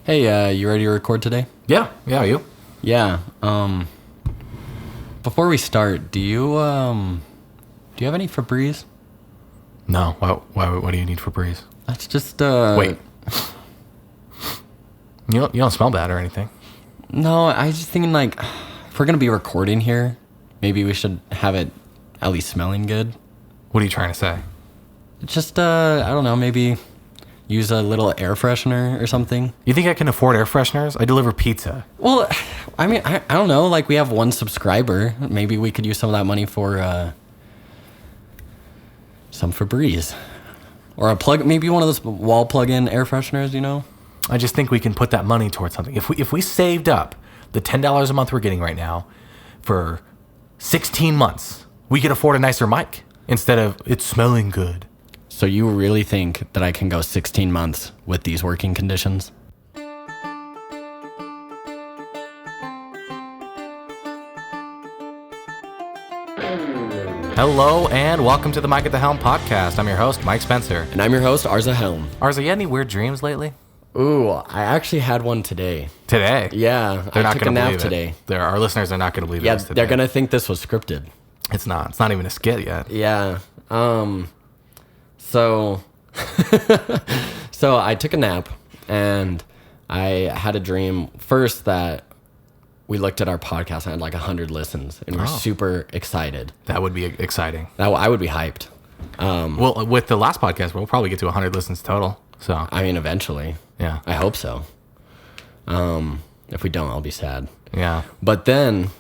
Hey, you ready to record today? Yeah, you? Yeah. Before we start, do you have any Febreze? No. What do you need for Breeze? That's just Wait. You don't smell bad or anything. No, I was just thinking like if we're gonna be recording here, maybe we should have it at least smelling good. What are you trying to say? Just I don't know, maybe use a little air freshener or something. You think I can afford air fresheners? I deliver pizza. Well, I mean, I don't know. Like, we have one subscriber. Maybe we could use some of that money for some Febreze. Or a plug, maybe one of those wall plug-in air fresheners, you know? I just think we can put that money towards something. If we saved up the $10 a month we're getting right now for 16 months, we could afford a nicer mic instead of it smelling good. So you really think that I can go 16 months with these working conditions? Hello and welcome to the Mike at the Helm podcast. I'm your host, Mike Spencer. And I'm your host, Arza Helm. Arza, you had any weird dreams lately? Ooh, I actually had one today. Today? Yeah, They're I not took a going to nap believe today. it. Our listeners are not going to believe Yeah, this today. they're going to think this was scripted. It's not. It's not even a skit yet. Yeah. So I took a nap and I had a dream first that we looked at our podcast and had like 100 listens and we're super excited. That would be exciting. I would be hyped. Well, with the last podcast, we'll probably get to 100 listens total. So I mean, eventually. Yeah. I hope so. If we don't, I'll be sad. Yeah. But then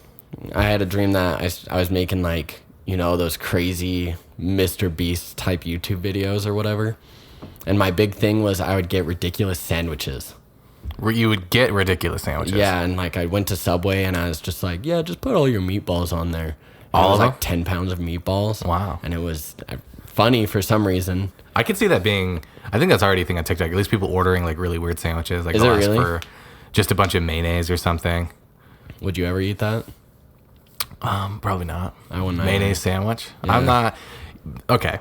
I had a dream that I was making like, you know, those crazy Mr. Beast type YouTube videos or whatever. And my big thing was I would get ridiculous sandwiches. Where you would get ridiculous sandwiches. Yeah, and like I went to Subway and I was just like, yeah, just put all your meatballs on there. And All it was of like 10 pounds of meatballs. Wow. And it was funny for some reason. I could see that being, I think that's already a thing on TikTok. At least people ordering like really weird sandwiches. Like Is they'll it ask really? for just a bunch of mayonnaise or something. Would you ever eat that? Probably not. I wouldn't Mayonnaise sandwich? Yeah. I'm not. Okay.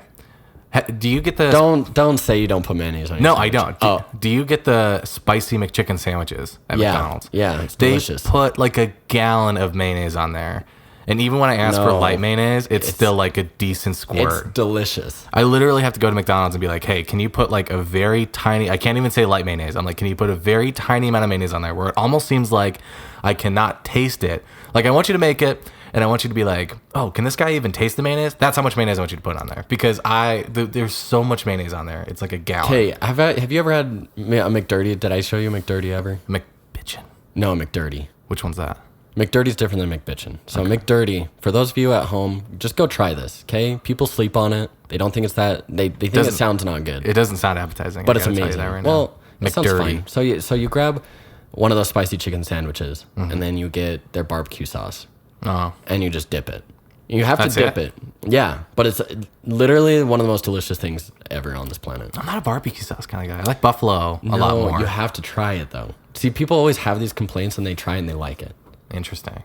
Do you get the... Don't say you don't put mayonnaise on your No, sandwich. I don't. Do you get the spicy McChicken sandwiches at McDonald's? Yeah, it's They delicious. put like a gallon of mayonnaise on there. And even when I ask for No. light mayonnaise, it's still like a decent squirt. It's delicious. I literally have to go to McDonald's and be like, hey, can you put like a very tiny... I can't even say light mayonnaise. I'm like, can you put a very tiny amount of mayonnaise on there where it almost seems like I cannot taste it? Like, I want you to make it... And I want you to be like, oh, can this guy even taste the mayonnaise? That's how much mayonnaise I want you to put on there. Because there's so much mayonnaise on there. It's like a gallon. Okay, have you ever had a McDirty? Did I show you McDirty ever? McBitchin. No, McDirty. Which one's that? McDirty's different than McBitchin. So McDirty, for those of you at home, just go try this, okay? People sleep on it. They don't think it's that... They think it sounds not good. It doesn't sound appetizing. But it's amazing. Well, it sounds McDirty. fine. So you grab one of those spicy chicken sandwiches, and then you get their barbecue sauce. Oh. And you just dip it. You have That's to dip it. Yeah, but it's literally one of the most delicious things ever on this planet. I'm not a barbecue sauce kind of guy. I like buffalo a lot more. You have to try it though. See, people always have these complaints and they try and they like it. Interesting.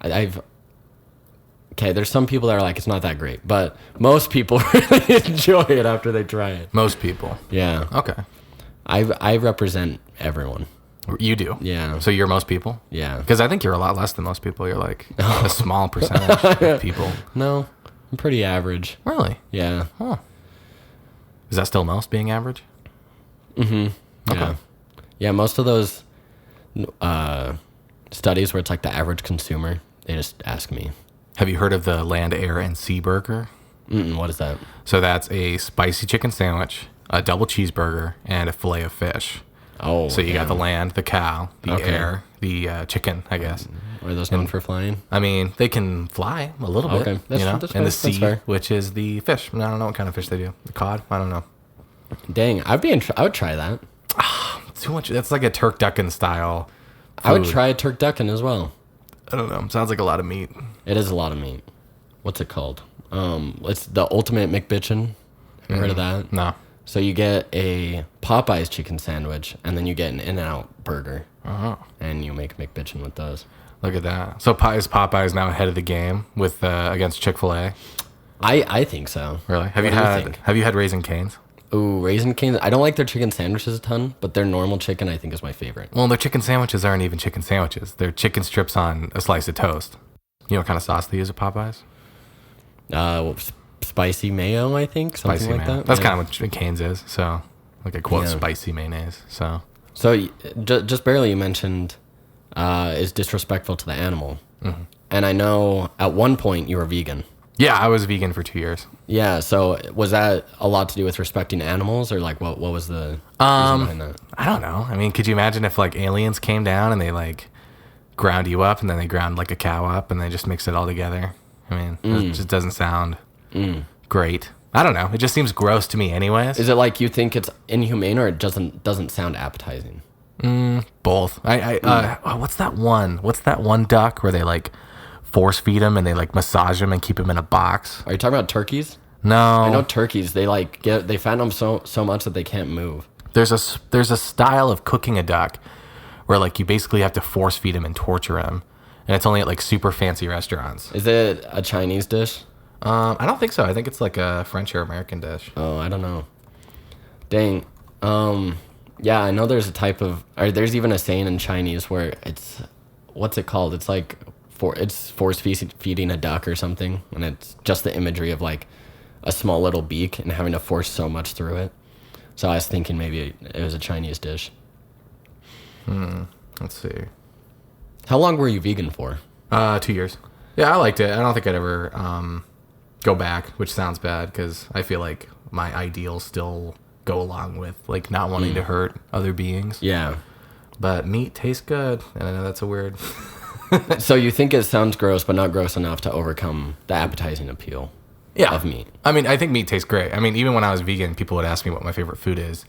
Okay, there's some people that are like, it's not that great, but most people really enjoy it after they try it. Most people. Yeah. Okay. I represent everyone. You do? Yeah. So you're most people? Yeah. Because I think you're a lot less than most people. You're like a small percentage of people. No, I'm pretty average. Really? Yeah. Huh. Is that still most, being average? Mm-hmm. Okay. Yeah. Yeah, most of those studies where it's like the average consumer, they just ask me. Have you heard of the land, air, and sea burger? What is that? So that's a spicy chicken sandwich, a double cheeseburger, and a fillet of fish. Oh, So you got the land, the cow, the Okay. air, the chicken, I guess. Are those known for flying? I mean, they can fly a little bit, Okay. That's- you know? that's And the fair. That's sea, fair. which is the fish. I don't know what kind of fish they do. The cod? I don't know. Dang, I would try that. Too much. That's like a turducken style food. I would try a turducken as well. I don't know. Sounds like a lot of meat. It is a lot of meat. What's it called? It's the ultimate McBitchin. Have you heard of that? No. So you get a Popeyes chicken sandwich, and then you get an In-N-Out burger, and you make McBitchin with those. Look at that. So is Popeyes now ahead of the game with against Chick-fil-A? I think so. Really? What do you think? Have you had Raising Cane's? Ooh, Raising Cane's. I don't like their chicken sandwiches a ton, but their normal chicken I think is my favorite. Well, their chicken sandwiches aren't even chicken sandwiches. They're chicken strips on a slice of toast. You know what kind of sauce they use at Popeyes? Spicy mayo, I think, something Spicy like mayo. that. That's kind of what Cane's is. So, like a quote, spicy mayonnaise. So just barely you mentioned is disrespectful to the animal, and I know at one point you were vegan. Yeah, I was vegan for 2 years. Yeah, so was that a lot to do with respecting animals, or like what was the reason behind that? I don't know. I mean, could you imagine if like aliens came down and they like ground you up and then they ground like a cow up and they just mix it all together? I mean, it just doesn't sound great. I don't know. It just seems gross to me anyways. Is it like you think it's inhumane, or it doesn't sound appetizing? Both. What's that one? What's that one duck where they like force feed them and they like massage them and keep them in a box? Are you talking about turkeys? No. I know turkeys. They like they fatten them so much that they can't move. There's a style of cooking a duck where like you basically have to force feed him and torture him, and it's only at like super fancy restaurants. Is it a Chinese dish? I don't think so. I think it's like a French or American dish. Oh, I don't know. Dang. Yeah, I know there's a type of, or there's even a saying in Chinese where it's, what's it called? It's like it's force feeding a duck or something, and it's just the imagery of like a small little beak and having to force so much through it. So I was thinking maybe it was a Chinese dish. Let's see. How long were you vegan for? 2 years. Yeah, I liked it. I don't think I'd ever go back, which sounds bad because I feel like my ideals still go along with like not wanting to hurt other beings. Yeah. But meat tastes good, and I know that's a weird. So you think it sounds gross, but not gross enough to overcome the appetizing appeal of meat? I mean, I think meat tastes great. I mean, even when I was vegan, people would ask me what my favorite food is,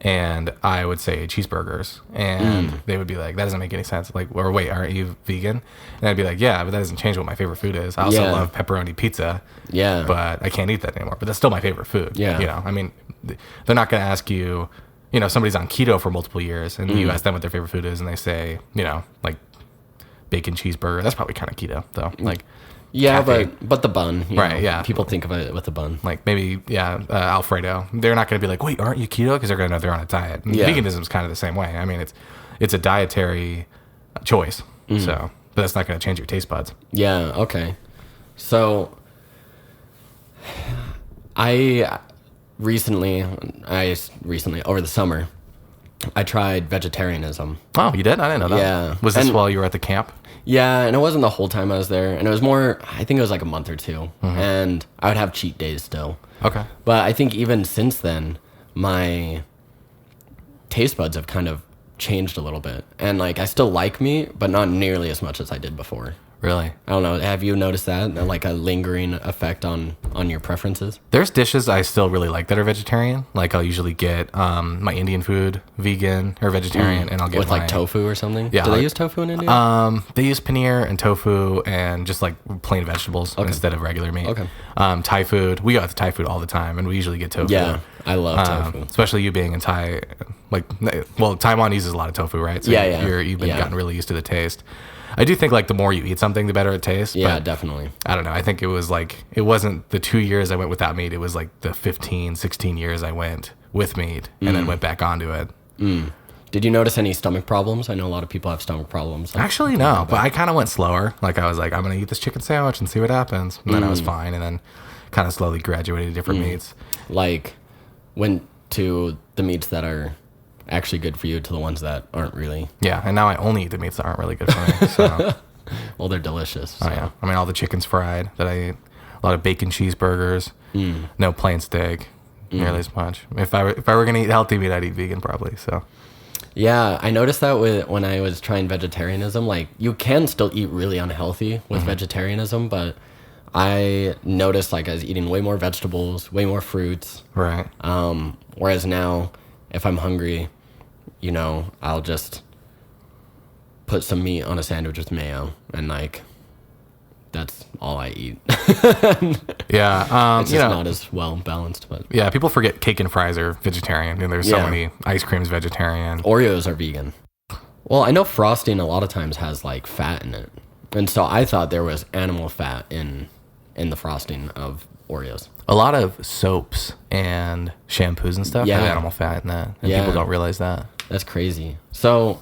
and I would say cheeseburgers, and they would be like, "That doesn't make any sense." Like, or wait, aren't you vegan? And I'd be like, "Yeah, but that doesn't change what my favorite food is." I also love pepperoni pizza. Yeah. But I can't eat that anymore. But that's still my favorite food. Yeah. You know, I mean, they're not going to ask you. You know, somebody's on keto for multiple years, and you ask them what their favorite food is, and they say, you know, like bacon cheeseburger. That's probably kind of keto, though. Like, yeah, but the bun, you right? know, Yeah, people think of it with the bun. Like maybe, Alfredo. They're not going to be like, wait, aren't you keto? Because they're going to know they're on a diet. And veganism is kind of the same way. I mean, it's a dietary choice. So, but that's not going to change your taste buds. Yeah. Okay. So, I recently over the summer, I tried vegetarianism. Oh, you did? I didn't know that. Yeah. Was this while you were at the camp? Yeah, and it wasn't the whole time I was there, and it was more, I think it was like a month or two, and I would have cheat days still. Okay. But I think even since then, my taste buds have kind of changed a little bit, and like I still like meat, but not nearly as much as I did before. Really? I don't know. Have you noticed that? Like a lingering effect on your preferences? There's dishes I still really like that are vegetarian. Like I'll usually get my Indian food vegan or vegetarian, and I'll get with like tofu or something. Yeah. Do they use tofu in India? They use paneer and tofu and just like plain vegetables instead of regular meat. Okay. Thai food. We got the Thai food all the time, and we usually get tofu. Yeah, I love tofu. Especially you being in Thai. Like, well, Taiwan uses a lot of tofu, right? So you've been gotten really used to the taste. I do think like the more you eat something, the better it tastes. Yeah, but definitely. I don't know. I think it was like, it wasn't the 2 years I went without meat. It was like the 15, 16 years I went with meat and then went back onto it. Did you notice any stomach problems? I know a lot of people have stomach problems. Actually, no, but I kind of went slower. Like I was like, I'm going to eat this chicken sandwich and see what happens. And then I was fine. And then kind of slowly graduated to different meats. Like went to the meats that are actually good for you to the ones that aren't really. Yeah, and now I only eat the meats that aren't really good for me. So. Well, they're delicious. So. Oh yeah, I mean all the chicken's fried that I eat, a lot of bacon cheeseburgers, no plain steak, nearly as much. If I were gonna eat healthy meat, I'd eat vegan probably. So. Yeah, I noticed that when I was trying vegetarianism, like you can still eat really unhealthy with vegetarianism, but I noticed like I was eating way more vegetables, way more fruits. Right. Whereas now, if I'm hungry, you know, I'll just put some meat on a sandwich with mayo, and like that's all I eat. Yeah, It's just not as well balanced, but yeah, people forget cake and fries are vegetarian, and there's so many ice creams vegetarian. Oreos are vegan. Well, I know frosting a lot of times has like fat in it, and so I thought there was animal fat in the frosting of Oreos. A lot of soaps and shampoos and stuff have animal fat in that, and people don't realize that. That's crazy. So,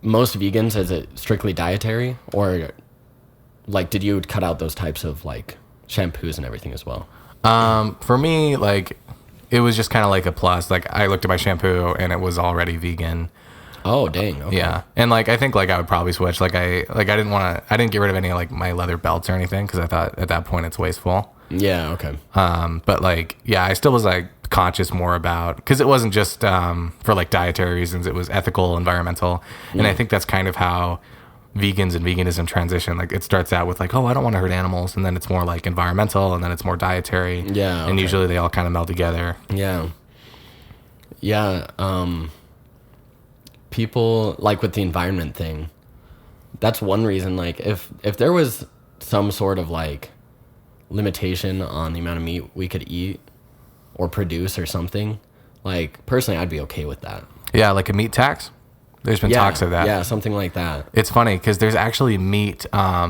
most vegans, is it strictly dietary, or like did you cut out those types of like shampoos and everything as well? For me, like it was just kind of like a plus. Like I looked at my shampoo and it was already vegan. Oh dang! Okay. Yeah, and like I think like I would probably switch. I didn't get rid of any like my leather belts or anything because I thought at that point it's wasteful. Yeah. Okay. But like yeah, I still was like conscious more about because it wasn't just for like dietary reasons. It was ethical, environmental, and I think that's kind of how vegans and veganism transition. Like it starts out with like, oh, I don't want to hurt animals, and then it's more like environmental, and then it's more dietary. Yeah. And usually they all kind of meld together. Yeah. Yeah. People like with the environment thing, that's one reason. Like if there was some sort of like limitation on the amount of meat we could eat or produce or something, like personally I'd be okay with that. Yeah, like a meat tax. There's been talks of that. Yeah, something like that. It's funny because there's actually meat. I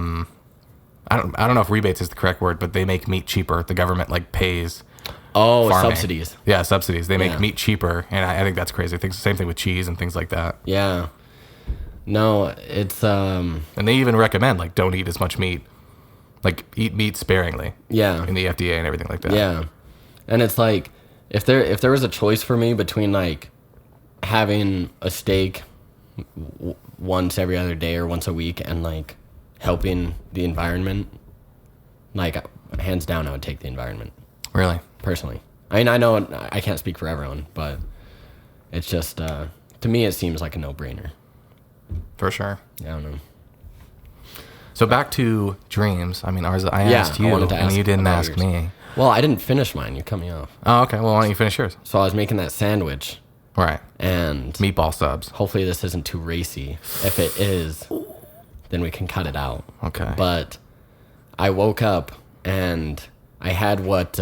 don't know if rebates is the correct word, but they make meat cheaper. The government like pays. Oh, farming. subsidies. Yeah, subsidies. They make meat cheaper, and I think that's crazy. I think it's the same thing with cheese and things like that. Yeah. No, it's And they even recommend like don't eat as much meat. Like eat meat sparingly. Yeah. In the FDA and everything like that. Yeah. And it's like if there was a choice for me between like having a steak once every other day or once a week and like helping the environment, like hands down I would take the environment. Really? Personally. I mean, I know I can't speak for everyone, but it's just to me it seems like a no-brainer. For sure. I don't know. So back to dreams. I mean, Arza, I asked you, and you didn't ask me. Well, I didn't finish mine. You cut me off. Oh, okay. Well, why don't you finish yours? So I was making that sandwich. Right. And meatball subs. Hopefully this isn't too racy. If it is, then we can cut it out. Okay. But I woke up and I had what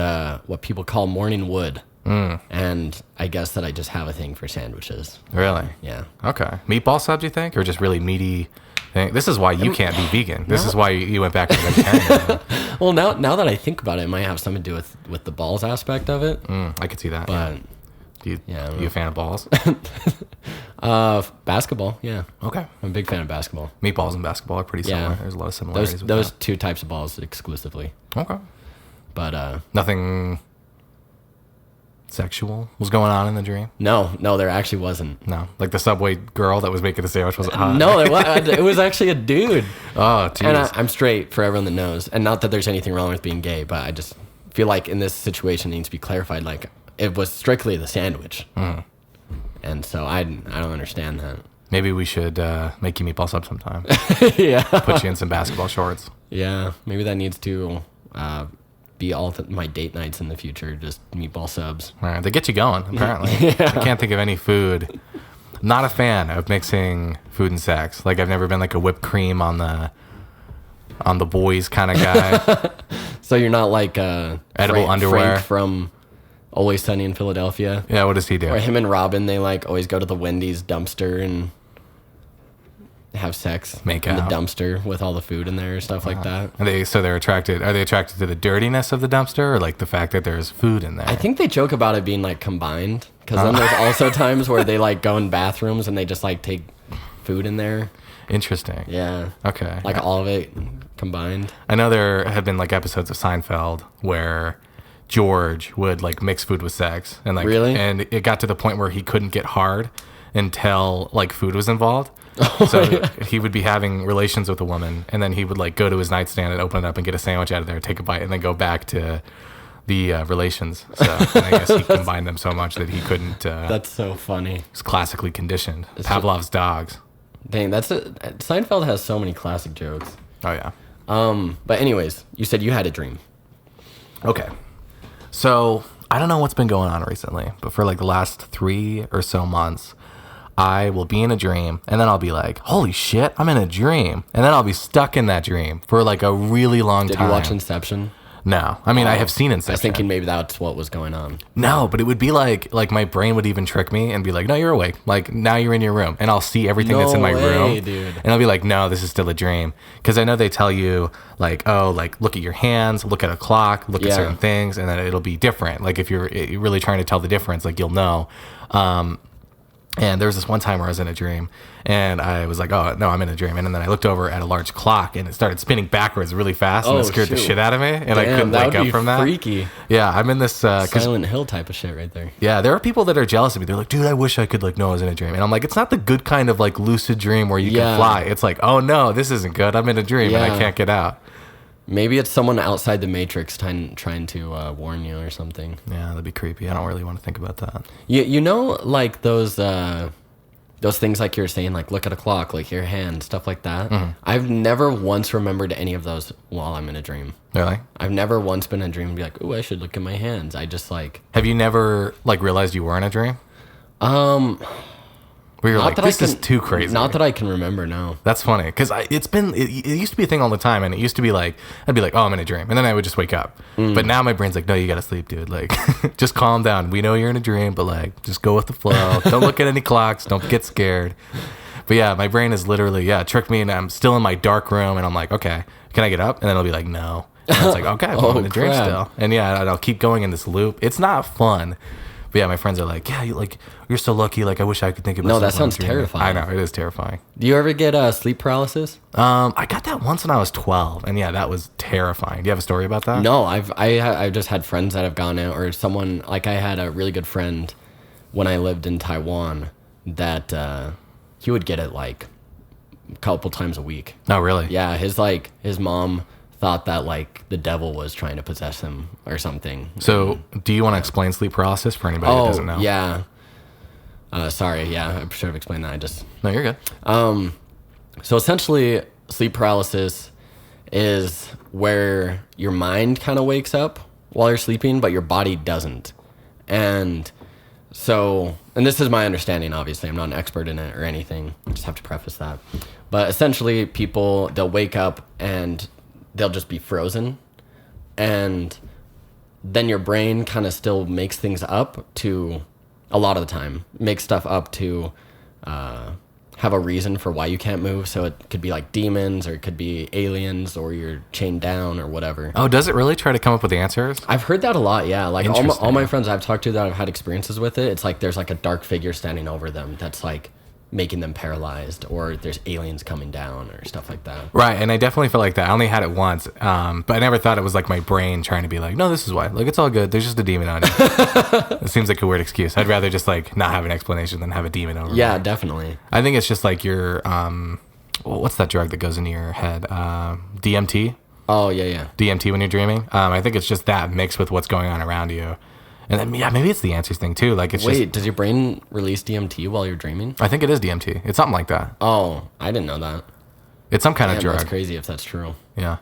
people call morning wood. And I guess that I just have a thing for sandwiches. Really? Yeah. Okay. Meatball subs, you think? Or just really meaty thing? This is why you can't be vegan. This is why you went back to vegetarian. Well, now that I think about it, it might have something to do with the balls aspect of it. I could see that. But you a fan of balls? Basketball, yeah. Okay. I'm a big fan of basketball. Meatballs and basketball are pretty similar. There's a lot of similarities those two types of balls exclusively. Okay. But nothing sexual was going on in the dream? No, there actually wasn't. No, like the Subway girl that was making the sandwich was hot. No, it was actually a dude. Oh, jeez. And I'm straight for everyone that knows. And not that there's anything wrong with being gay, but I just feel like in this situation it needs to be clarified. Like it was strictly the sandwich. And so I don't understand that. Maybe we should make you meatball sub sometime. Yeah. Put you in some basketball shorts. Yeah, maybe that needs to be all my date nights in the future, just meatball subs. All right, they get you going, apparently. I can't think of any food. I'm not a fan of mixing food and sex. Like I've never been like a whipped cream on the boys kind of guy. So you're not like edible underwear Frank from Always Sunny in Philadelphia? Yeah, what does he do? Or him and Robin, they like always go to the Wendy's dumpster and have sex Make in out. the dumpster with all the food in there, stuff like that. Are they attracted to the dirtiness of the dumpster or like the fact that there's food in there? I think they joke about it being like combined, because then there's also times where they like go in bathrooms and they just like take food in there. Interesting. Yeah. Okay. Like all of it combined. I know there had been like episodes of Seinfeld where George would like mix food with sex, and like really, and it got to the point where he couldn't get hard until like food was involved. He would be having relations with a woman, and then he would like go to his nightstand and open it up and get a sandwich out of there, take a bite, and then go back to the relations. So and I guess he combined them so much that he couldn't. That's so funny. It's classically conditioned. Pavlov's dogs. Dang, Seinfeld has so many classic jokes. Oh yeah. But anyways, you said you had a dream. Okay. So I don't know what's been going on recently, but for like the last 3 or so months, I will be in a dream, and then I'll be like, holy shit, I'm in a dream. And then I'll be stuck in that dream for like a really long time. Did you watch Inception? No, I mean I have seen I was Inception. thinking maybe that's what was going on. No, but it would be like my brain would even trick me and be like, no, you're awake. Like now you're in your room, and I'll see everything that's in my room, dude. and I'll be like, no, this is still a dream. Because I know they tell you like, oh, like look at your hands, look at a clock, look at certain things, and then it'll be different. Like if you're really trying to tell the difference, like you'll know. And there was this one time where I was in a dream, and I was like, oh, no, I'm in a dream. And then I looked over at a large clock, and it started spinning backwards really fast, and it scared the shit out of me, and I couldn't wake up from that. Freaky. Yeah, I'm in this... Silent Hill type of shit right there. Yeah, there are people that are jealous of me. They're like, dude, I wish I could like know I was in a dream. And I'm like, it's not the good kind of like lucid dream where you can fly. It's like, oh, no, this isn't good. I'm in a dream, and I can't get out. Maybe it's someone outside the Matrix trying to warn you or something. Yeah, that'd be creepy. I don't really want to think about that. You know, like those things like you were saying, like look at a clock, like your hand, stuff like that. Mm-hmm. I've never once remembered any of those while I'm in a dream. Really? I've never once been in a dream and be like, ooh, I should look at my hands. I just like... Have you never like realized you were in a dream? Where you're like, this is too crazy. Not that I can remember, no. That's funny, because it used to be a thing all the time, and it used to be like, I'd be like, oh, I'm in a dream, and then I would just wake up. But now my brain's like, no, you gotta sleep, dude. Like, just calm down. We know you're in a dream, but like, just go with the flow. Don't look at any clocks. Don't get scared. But yeah, my brain is literally, tricked me, and I'm still in my dark room, and I'm like, okay, can I get up? And then it'll be like, no. And it's like, okay, well, I'm in a dream still. And yeah, I'll keep going in this loop. It's not fun. But yeah, my friends are like, yeah, you're so lucky. Like, I wish I could think about. No, that sounds terrifying. I know, it is terrifying. Do you ever get sleep paralysis? I got that once when I was 12, and yeah, that was terrifying. Do you have a story about that? No, I've just had friends that have gone out, or someone like I had a really good friend when I lived in Taiwan that he would get it like a couple times a week. Oh, really? Yeah, his mom thought that like the devil was trying to possess him or something. So do you want to explain sleep paralysis for anybody that doesn't know? Yeah. Sorry, yeah, I should have explained that. No, you're good. So essentially sleep paralysis is where your mind kind of wakes up while you're sleeping, but your body doesn't. And this is my understanding, obviously. I'm not an expert in it or anything. I just have to preface that. But essentially they'll wake up and they'll just be frozen, and then your brain kind of still makes things up to, a lot of the time, makes stuff up to have a reason for why you can't move. So it could be like demons, or it could be aliens, or you're chained down, or whatever. Oh, does it really try to come up with the answers? I've heard that a lot, yeah. Like all my friends I've talked to that have had experiences with it, it's like there's like a dark figure standing over them that's like making them paralyzed, or there's aliens coming down or stuff like that. Right, and I definitely feel like that. I only had it once, but I never thought it was like my brain trying to be like, no, this is why. Like, it's all good. There's just a demon on you. It seems like a weird excuse. I'd rather just like not have an explanation than have a demon over me. Yeah, definitely. I think it's just like your, what's that drug that goes into your head? DMT? Oh, yeah. DMT when you're dreaming. I think it's just that mixed with what's going on around you. And then, yeah, maybe it's the answers thing too. Like, does your brain release DMT while you're dreaming? I think it is DMT. It's something like that. Oh, I didn't know that. It's some kind of drug. That's crazy if that's true. Yeah.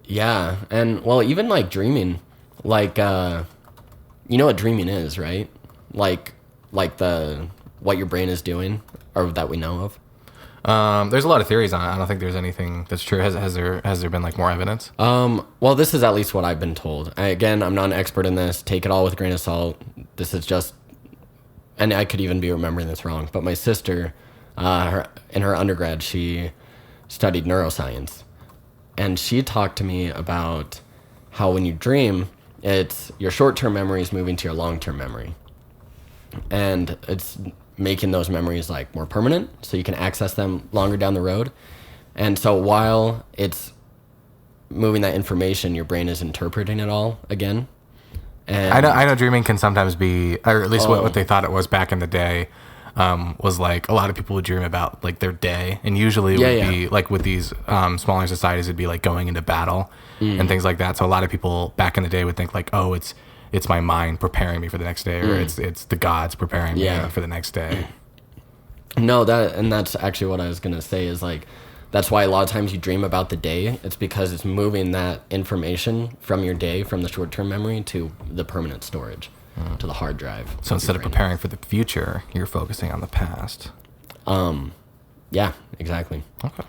Yeah, and well, even like dreaming, like you know what dreaming is, right? Like what your brain is doing, or that we know of. There's a lot of theories on it. I don't think there's anything that's true. Has there been like more evidence? Well, this is at least what I've been told. Again, I'm not an expert in this. Take it all with a grain of salt. This is just, and I could even be remembering this wrong, but my sister, in her undergrad, she studied neuroscience, and she talked to me about how when you dream, it's your short-term memories moving to your long-term memory, and it's making those memories like more permanent, so you can access them longer down the road. And so while it's moving that information, your brain is interpreting it all again. And I know dreaming can sometimes be, or at least what they thought it was back in the day, was like a lot of people would dream about like their day, and usually it would be like with these smaller societies, it'd be like going into battle and things like that. So a lot of people back in the day would think like, oh, it's my mind preparing me for the next day, or it's the gods preparing me for the next day. No, that's actually what I was gonna say, is like, that's why a lot of times you dream about the day. It's because it's moving that information from your day, from the short-term memory to the permanent storage, to the hard drive. So instead of preparing for the future, you're focusing on the past. Yeah, exactly. Okay.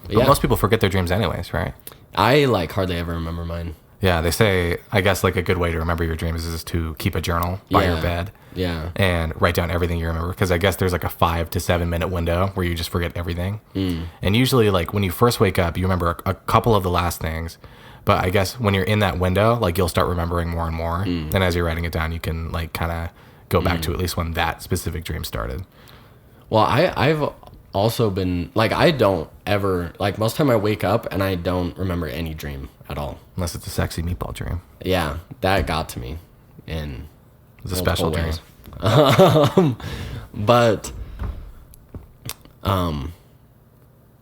But most people forget their dreams anyways, right? I like hardly ever remember mine. Yeah, they say, I guess like a good way to remember your dreams is to keep a journal by your bed. Yeah. And write down everything you remember. Because I guess there's like a 5 to 7 minute window where you just forget everything. And usually like when you first wake up, you remember a couple of the last things. But I guess when you're in that window, like you'll start remembering more and more. And as you're writing it down, you can like kind of go back to at least when that specific dream started. Well, I've also been like, I don't ever, like most time I wake up and I don't remember any dream at all. Unless it's a sexy meatball dream. Yeah, that got to me in It's a special dream. But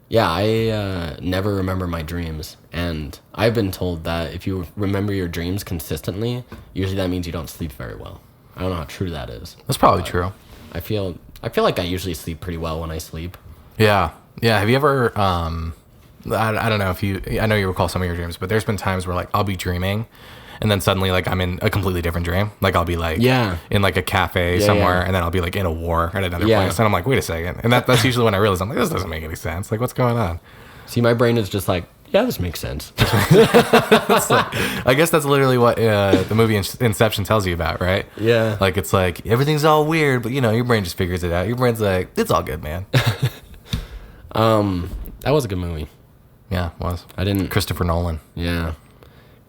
yeah, I never remember my dreams, and I've been told that if you remember your dreams consistently, usually that means you don't sleep very well. I don't know how true that is. That's probably true. I feel like I usually sleep pretty well when I sleep. Yeah. Have you ever I don't know if you, I know you recall some of your dreams, but there's been times where like I'll be dreaming and then suddenly like I'm in a completely different dream. Like I'll be like in like a cafe somewhere and then I'll be like in a war at another place. And I'm like, wait a second. And that's usually when I realize I'm like, this doesn't make any sense. Like what's going on? See, my brain is just like, yeah, this makes sense. I guess that's literally what the movie Inception tells you about, right? Yeah. Like it's like everything's all weird, but you know, your brain just figures it out. Your brain's like, it's all good, man. That was a good movie. Yeah, it was. I didn't. Christopher Nolan. Yeah.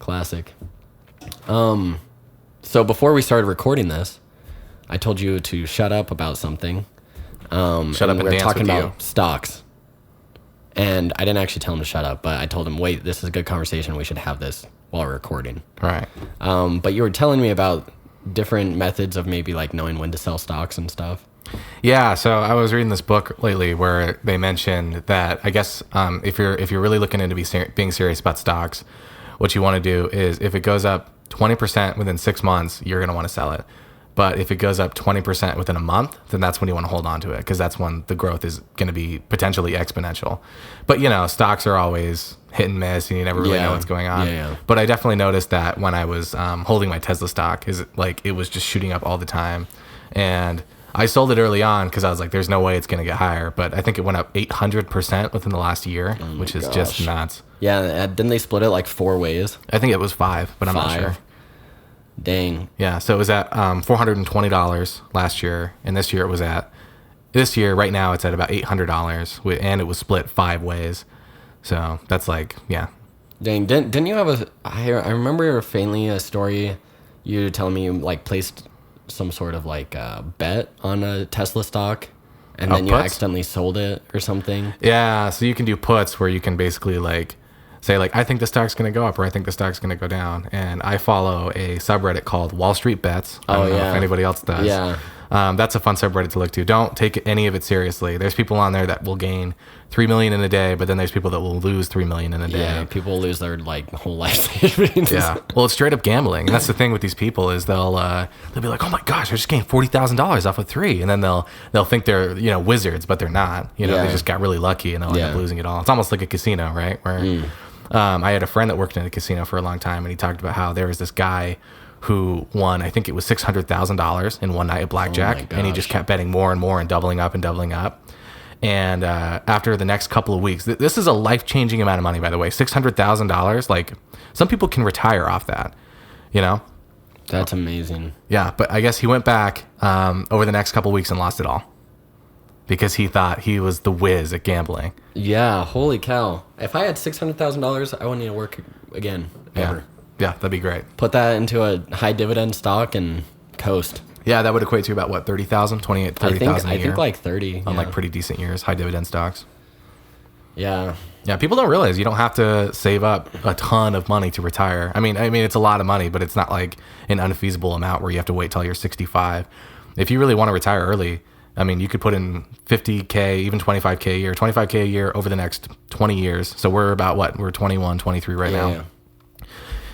Classic. So before we started recording this, I told you to shut up about something. Shut up and we were dance talking with about you. stocks. And I didn't actually tell him to shut up, but I told him, wait, this is a good conversation. We should have this while we're recording. Right. But you were telling me about different methods of maybe like knowing when to sell stocks and stuff. Yeah, so I was reading this book lately where they mentioned that I guess if you're really looking into being serious about stocks, what you want to do is if it goes up 20% within 6 months, you're going to want to sell it. But if it goes up 20% within a month, then that's when you want to hold on to it because that's when the growth is going to be potentially exponential. But, you know, stocks are always hit and miss and you never really know what's going on. Yeah. But I definitely noticed that when I was holding my Tesla stock, is like it was just shooting up all the time. And I sold it early on because I was like, there's no way it's going to get higher. But I think it went up 800% within the last year, which is just nuts. Yeah, didn't they split it like 4 ways? I think it was 5, but I'm not sure. Dang. Yeah, so it was at $420 last year, and this year right now it's at about $800, and it was split 5 ways. So that's like, yeah. Dang, didn't you have I remember faintly a story you telling me you like placed some sort of like bet on a Tesla stock and then you accidentally sold it or something? Yeah, so you can do puts where you can basically like say like, I think the stock's going to go up or I think the stock's going to go down. And I follow a subreddit called Wall Street Bets. I don't know if anybody else does. Yeah. That's a fun subreddit to look to. Don't take any of it seriously. There's people on there that will gain 3 million in a day, but then there's people that will lose 3 million in a day. Yeah, people lose their like whole life savings. Yeah. Well, it's straight up gambling. And that's the thing with these people is they'll be like, oh my gosh, I just gained $40,000 off of 3. And then they'll think they're, you know, wizards, but they're not. You know, they just got really lucky and they'll end up losing it all. It's almost like a casino, right? Where I had a friend that worked in a casino for a long time and he talked about how there was this guy who won, I think it was $600,000 in one night at blackjack, and he just kept betting more and more and doubling up and doubling up. And after the next couple of weeks, this is a life-changing amount of money, by the way, $600,000. Like some people can retire off that, you know? That's amazing. Yeah, but I guess he went back over the next couple of weeks and lost it all because he thought he was the whiz at gambling. Yeah, holy cow! If I had $600,000, I wouldn't need to work again ever. Yeah, that'd be great. Put that into a high dividend stock and coast. Yeah, that would equate to about what, 30,000, 28, 30,000 a year. I think like 30 on like pretty decent years, high dividend stocks. Yeah. Yeah, people don't realize you don't have to save up a ton of money to retire. I mean it's a lot of money, but it's not like an unfeasible amount where you have to wait till you're 65. If you really want to retire early, I mean, you could put in $50K, even $25K a year, $25K a year over the next 20 years. So we're about what? We're 21, 23 right now. Yeah.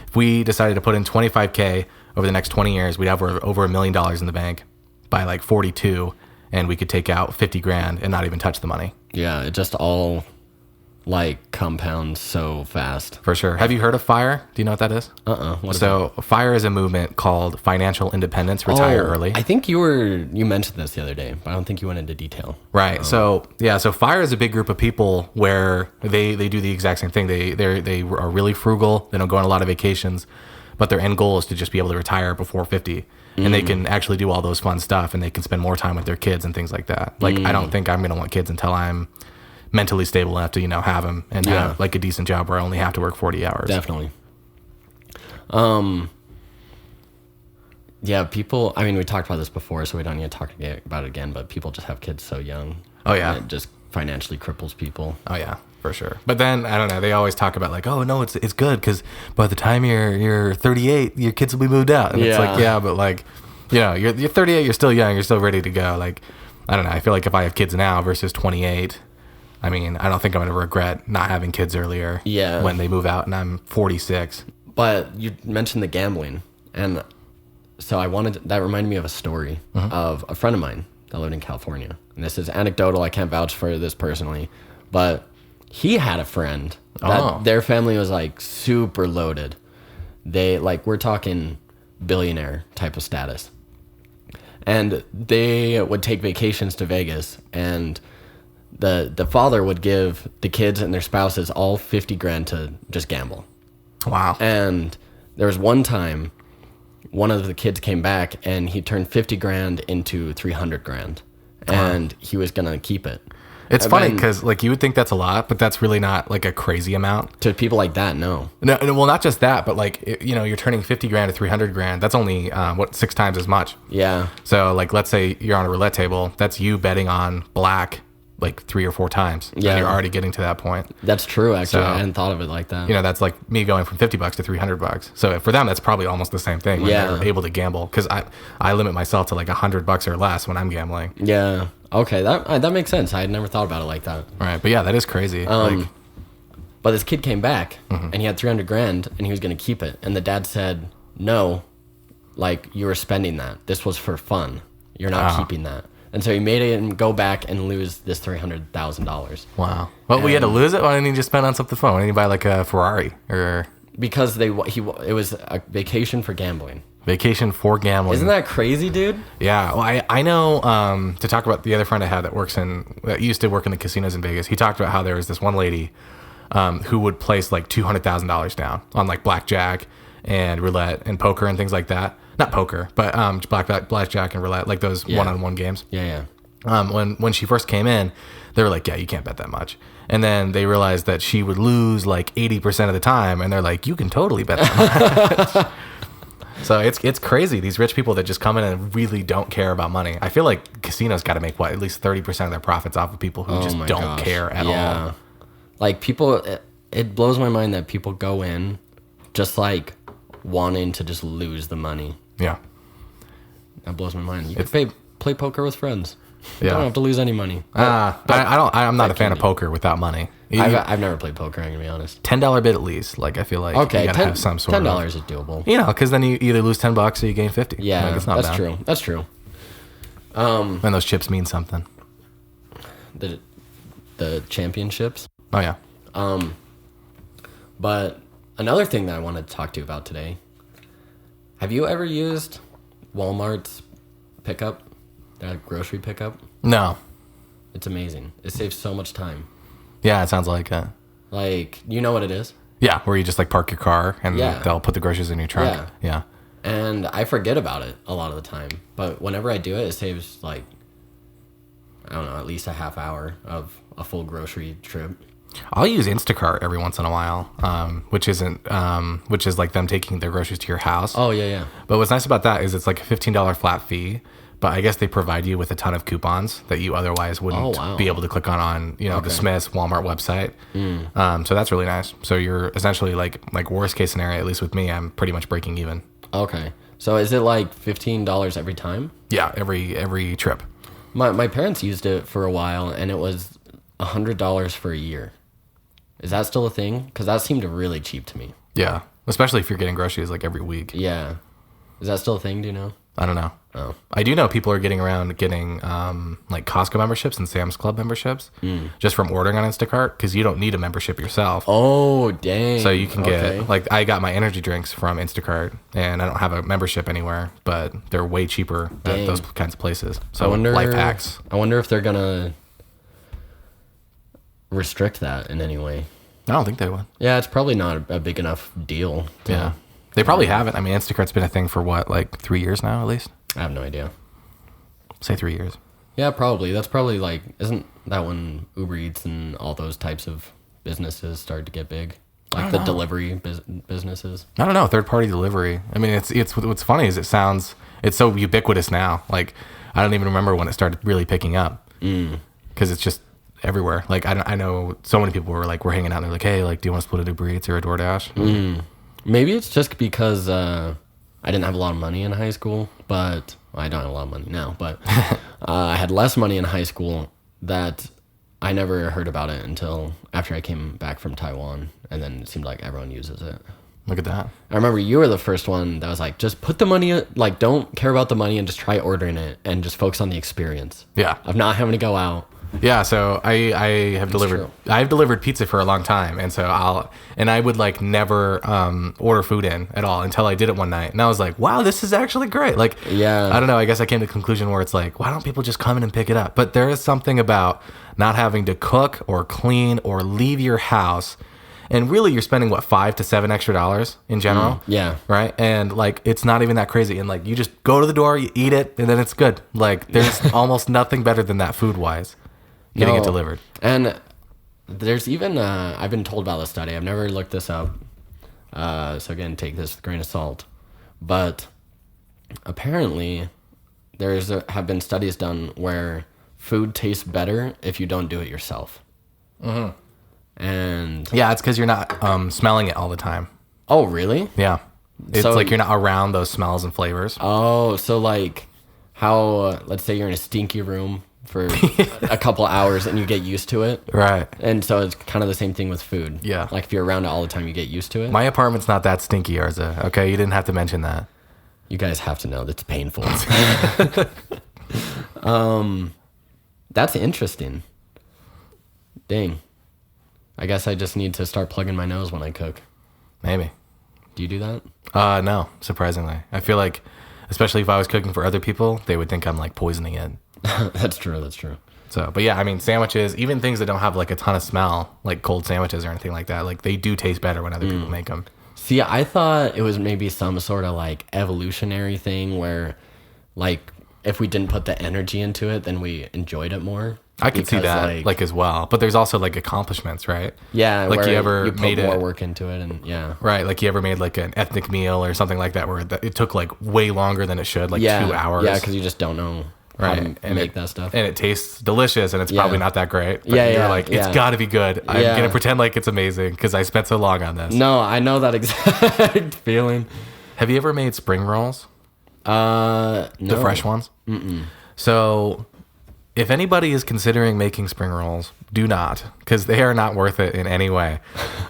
If we decided to put in $25K over the next 20 years, we'd have over $1 million in the bank by like 42, and we could take out 50 grand and not even touch the money. Yeah, it just all like compound so fast. For sure. Have you heard of FIRE? Do you know what that is? What is So FIRE is a movement called Financial Independence, Retire Early. I think you mentioned this the other day, but I don't think you went into detail. Right. So FIRE is a big group of people where they do the exact same thing. They are really frugal. They don't go on a lot of vacations, but their end goal is to just be able to retire before 50. And they can actually do all those fun stuff, and they can spend more time with their kids and things like that. Like, I don't think I'm going to want kids until I'm mentally stable enough to, have them and have like a decent job where I only have to work 40 hours. Definitely. Yeah, people, I mean, we talked about this before, so we don't need to talk about it again, but people just have kids so young. Oh, yeah. And it just financially cripples people. Oh, yeah, for sure. But then, I don't know, they always talk about like, oh, no, it's good because by the time you're 38, your kids will be moved out. And it's like, yeah, but like, you're 38, you're still young, you're still ready to go. Like, I don't know, I feel like if I have kids now versus 28, I mean, I don't think I'm going to regret not having kids earlier when they move out and I'm 46. But you mentioned the gambling. And so that reminded me of a story of a friend of mine that lived in California. And this is anecdotal. I can't vouch for this personally. But he had a friend that their family was like super loaded. They we're talking billionaire type of status. And they would take vacations to Vegas, and the father would give the kids and their spouses all 50 grand to just gamble. Wow. And there was one time one of the kids came back and he turned 50 grand into 300 grand and he was going to keep it. It's funny because you would think that's a lot, but that's really not like a crazy amount. To people like that, no. No, well, not just that, but you're turning 50 grand to 300 grand. That's only, 6 times as much. Yeah. So let's say you're on a roulette table. That's you betting on black 3 or 4 times. Yeah. And you're already getting to that point. That's true, actually. So, I hadn't thought of it like that. That's like me going from $50 to $300. So for them, that's probably almost the same thing when they're able to gamble. Because I limit myself to $100 or less when I'm gambling. Yeah. Okay, that makes sense. I had never thought about it like that. All right, but yeah, that is crazy. But this kid came back and he had 300 grand and he was going to keep it. And the dad said, no, you were spending that. This was for fun. You're not keeping that. And so he made him go back and lose this $300,000. Wow. Well, we had to lose it? Why didn't he just spend on something fun? Why didn't he buy a Ferrari? Or because it was a vacation for gambling. Vacation for gambling. Isn't that crazy, dude? Yeah. Well, I know, to talk about the other friend I had that used to work in the casinos in Vegas, he talked about how there was this one lady who would place $200,000 down on blackjack and roulette and poker and things like that. Not poker, but blackjack and roulette, those one-on-one games. Yeah. When she first came in, they were like, yeah, you can't bet that much. And then they realized that she would lose 80% of the time, and they're like, you can totally bet that much. So it's crazy. These rich people that just come in and really don't care about money. I feel like casinos got to make at least 30% of their profits off of people who just don't care at all. People, it blows my mind that people go in just wanting to just lose the money. Yeah. That blows my mind. You can play poker with friends. You don't have to lose any money. I'm not a fan of poker without money. I've never played poker, I'm going to be honest. $10 bit at least. I feel like you got to have some sort of... $10 is doable. Because then you either lose $10 or you gain 50. Yeah, it's not that's bad. true. That's true. And those chips mean something. The championships. Oh, yeah. But another thing that I wanted to talk to you about today, have you ever used Walmart's pickup, that grocery pickup? No. It's amazing. It saves so much time. Yeah, it sounds like you know what it is? Yeah, where you just park your car and they'll put the groceries in your trunk. Yeah. And I forget about it a lot of the time. But whenever I do it, it saves I don't know, at least a half hour of a full grocery trip. I'll use Instacart every once in a while, which is them taking their groceries to your house. Oh, yeah. But what's nice about that is it's a $15 flat fee, but I guess they provide you with a ton of coupons that you otherwise wouldn't be able to click on the Smith's Walmart website. So that's really nice. So you're essentially worst case scenario, at least with me, I'm pretty much breaking even. Okay. So is it $15 every time? Yeah, every trip. My parents used it for a while, and it was $100 for a year. Is that still a thing? Because that seemed really cheap to me. Yeah, especially if you're getting groceries every week. Yeah. Is that still a thing? Do you know? I don't know. Oh. I do know people are getting around getting like Costco memberships and Sam's Club memberships just from ordering on Instacart because you don't need a membership yourself. Oh, dang. So you can get, like, I got my energy drinks from Instacart, and I don't have a membership anywhere, but they're way cheaper at those kinds of places. So life hacks. I wonder if they're going to restrict that in any way. I don't think they would. Yeah, it's probably not a big enough deal. Yeah. They probably haven't. I mean, Instacart's been a thing for what, like 3 years now at least? I have no idea. Say 3 years. Yeah, probably. That's probably like, isn't that when Uber Eats and all those types of businesses started to get big? Like the delivery businesses? I don't know. Third-party delivery. I mean, it's what's funny is it's so ubiquitous now. Like, I don't even remember when it started really picking up. Because it's just everywhere. Like, I know so many people were like, we're hanging out and they're like, hey, like, do you want to split a Uber Eats or a DoorDash? Maybe it's just because I didn't have a lot of money in high school, but well, I don't have a lot of money now, but I had less money in high school that I never heard about it until after I came back from Taiwan, and then it seemed like everyone uses it. Look at that. I remember you were the first one that was like, just put the money, like, don't care about the money and just try ordering it and just focus on the experience. Yeah. Of not having to go out. Yeah, so I have delivered pizza for a long time, and so I would like never order food in at all until I did it one night, and I was like, wow, this is actually great. Like, yeah, I don't know, I guess I came to the conclusion where it's like, why don't people just come in and pick it up? But there is something about not having to cook or clean or leave your house, and really you're spending what, $5 to $7 extra in general. Yeah, right. And like, it's not even that crazy, and like, you just go to the door, you eat it, and then it's good. Like, there's almost nothing better than that food wise. Getting it delivered. And there's even, I've been told about this study. I've never looked this up. So again, take this with a grain of salt. But apparently have been studies done where food tastes better if you don't do it yourself. Mm-hmm. And yeah, it's because you're not smelling it all the time. Oh, really? Yeah. It's like you're not around those smells and flavors. Oh, so like how, let's say you're in a stinky room for a couple hours and you get used to it. Right. And so it's kind of the same thing with food. Yeah. Like if you're around it all the time, you get used to it. My apartment's not that stinky, Arza. Okay, you didn't have to mention that. You guys have to know that's painful. That's interesting. Dang. I guess I just need to start plugging my nose when I cook. Maybe. Do you do that? No, surprisingly. I feel like, especially if I was cooking for other people, they would think I'm like poisoning it. That's true. So, but yeah, I mean, sandwiches, even things that don't have like a ton of smell, like cold sandwiches or anything like that, like they do taste better when other people make them. See, I thought it was maybe some sort of like evolutionary thing where like if we didn't put the energy into it, then we enjoyed it more. I could see that like as well, but there's also like accomplishments, right? Yeah, like you put made more work into it, and yeah, right. Like you ever made like an ethnic meal or something like that where it took like way longer than it should, like 2 hours. Yeah, because you just don't know. Right, and make that stuff, and it tastes delicious, and it's probably not that great. But you're like, it's got to be good. I'm gonna pretend like it's amazing because I spent so long on this. No, I know that exact feeling. Have you ever made spring rolls? No. The fresh ones. So, if anybody is considering making spring rolls, do not, because they are not worth it in any way.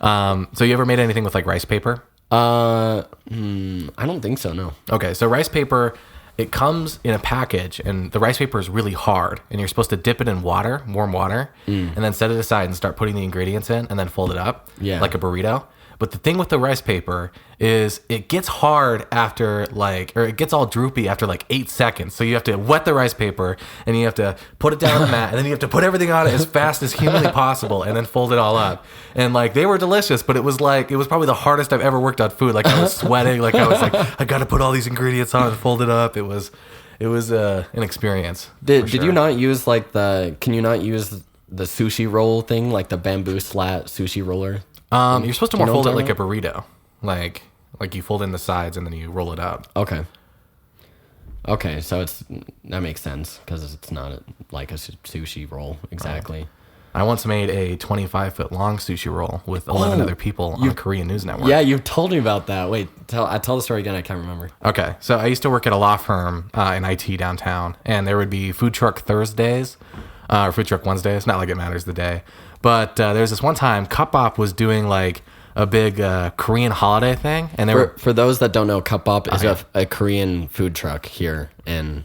So, you ever made anything with like rice paper? I don't think so. No. Okay, so rice paper. It comes in a package, and the rice paper is really hard, and you're supposed to dip it in water, warm water, and then set it aside and start putting the ingredients in, and then fold it up like a burrito. But the thing with the rice paper is it gets hard after it gets all droopy after like 8 seconds. So you have to wet the rice paper, and you have to put it down on the mat, and then you have to put everything on it as fast as humanly possible, and then fold it all up. And like they were delicious, but it was probably the hardest I've ever worked on food. Like I was sweating, like I was like, I got to put all these ingredients on and fold it up. It was an experience. Did you not use can you not use the sushi roll thing, like the bamboo slat sushi roller? You're supposed to more fold it like a burrito. Like you fold in the sides and then you roll it up. Okay, so that makes sense because it's not like a sushi roll exactly. I once made a 25-foot long sushi roll with 11 other people on Korean News Network. Yeah, you've told me about that. Wait, tell the story again. I can't remember. Okay, so I used to work at a law firm in IT downtown, and there would be food truck Thursdays or food truck Wednesdays. Not like it matters the day. But there's this one time, Cup Bop was doing like a big Korean holiday thing, and they were For those that don't know, Cup Bop is Okay. a Korean food truck here in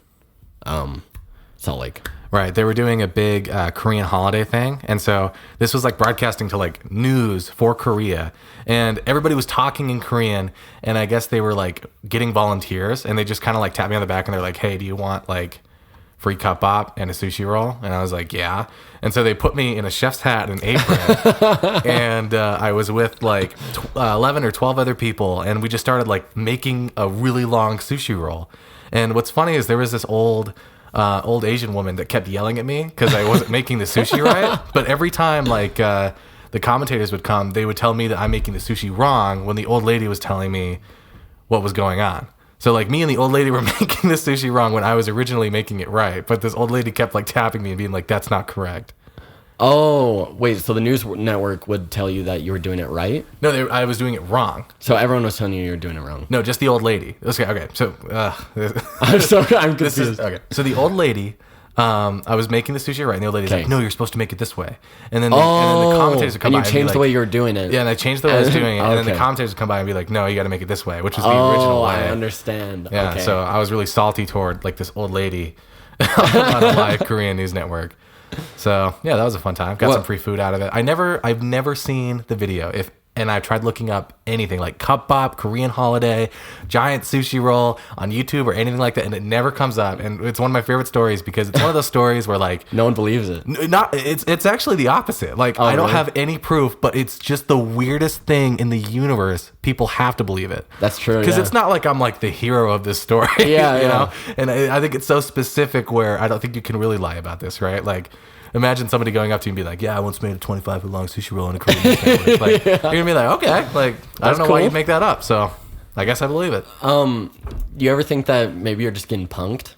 Salt Lake. right. They were doing a big Korean holiday thing, and so this was like broadcasting to like news for Korea, and everybody was talking in Korean, and I guess they were like getting volunteers, and they just kind of like tapped me on the back, and they're like, "Hey, do you want like free cup bop and a sushi roll?" And I was like, "Yeah." And so they put me in a chef's hat and apron, and I was with like 11 or 12 other people, and we just started like making a really long sushi roll. And what's funny is there was this old Asian woman that kept yelling at me because I wasn't making the sushi right. But every time like the commentators would come, they would tell me that I'm making the sushi wrong when the old lady was telling me what was going on. So like me and the old lady were making the sushi wrong when I was originally making it right. But this old lady kept like tapping me and being like, "That's not correct." Oh, wait, so the news network would tell you that you were doing it right? No, I was doing it wrong. So everyone was telling you were doing it wrong. No, just the old lady. Okay. So I'm this is confused. okay. So the old lady, I was making the sushi right, and the old lady's Okay. like, "No, you're supposed to make it this way." And then the commentators would come and by you changed and be the like, way you were doing it. yeah, and I changed the way I was doing it, and then the Okay. commentators would come by and be like, "No, you got to make it this way," which was the original Oh, way. I understand. Yeah, Okay. so I was really salty toward like this old lady on a live Korean news network. So yeah, that was a fun time. Got some free food out of it. I've never seen the video. And I tried looking up anything like Cup Bop, Korean holiday, giant sushi roll on YouTube or anything like that, and it never comes up. And it's one of my favorite stories because it's one of those stories where like No one believes it. it's actually the opposite. Like I don't really? have any proof, but it's just the weirdest thing in the universe. People have to believe it. That's true, Because yeah. it's not like I'm like the hero of this story. Yeah, you yeah. know. And I think it's so specific where I don't think you can really lie about this, right? Like. Imagine somebody going up to you and be like, "Yeah, I once made a 25-foot long sushi roll in a Korean sandwich." Like, you're gonna be like, "Okay," like I don't know why cool. you'd make that up. So I guess I believe it. Do you ever think that maybe you're just getting punked?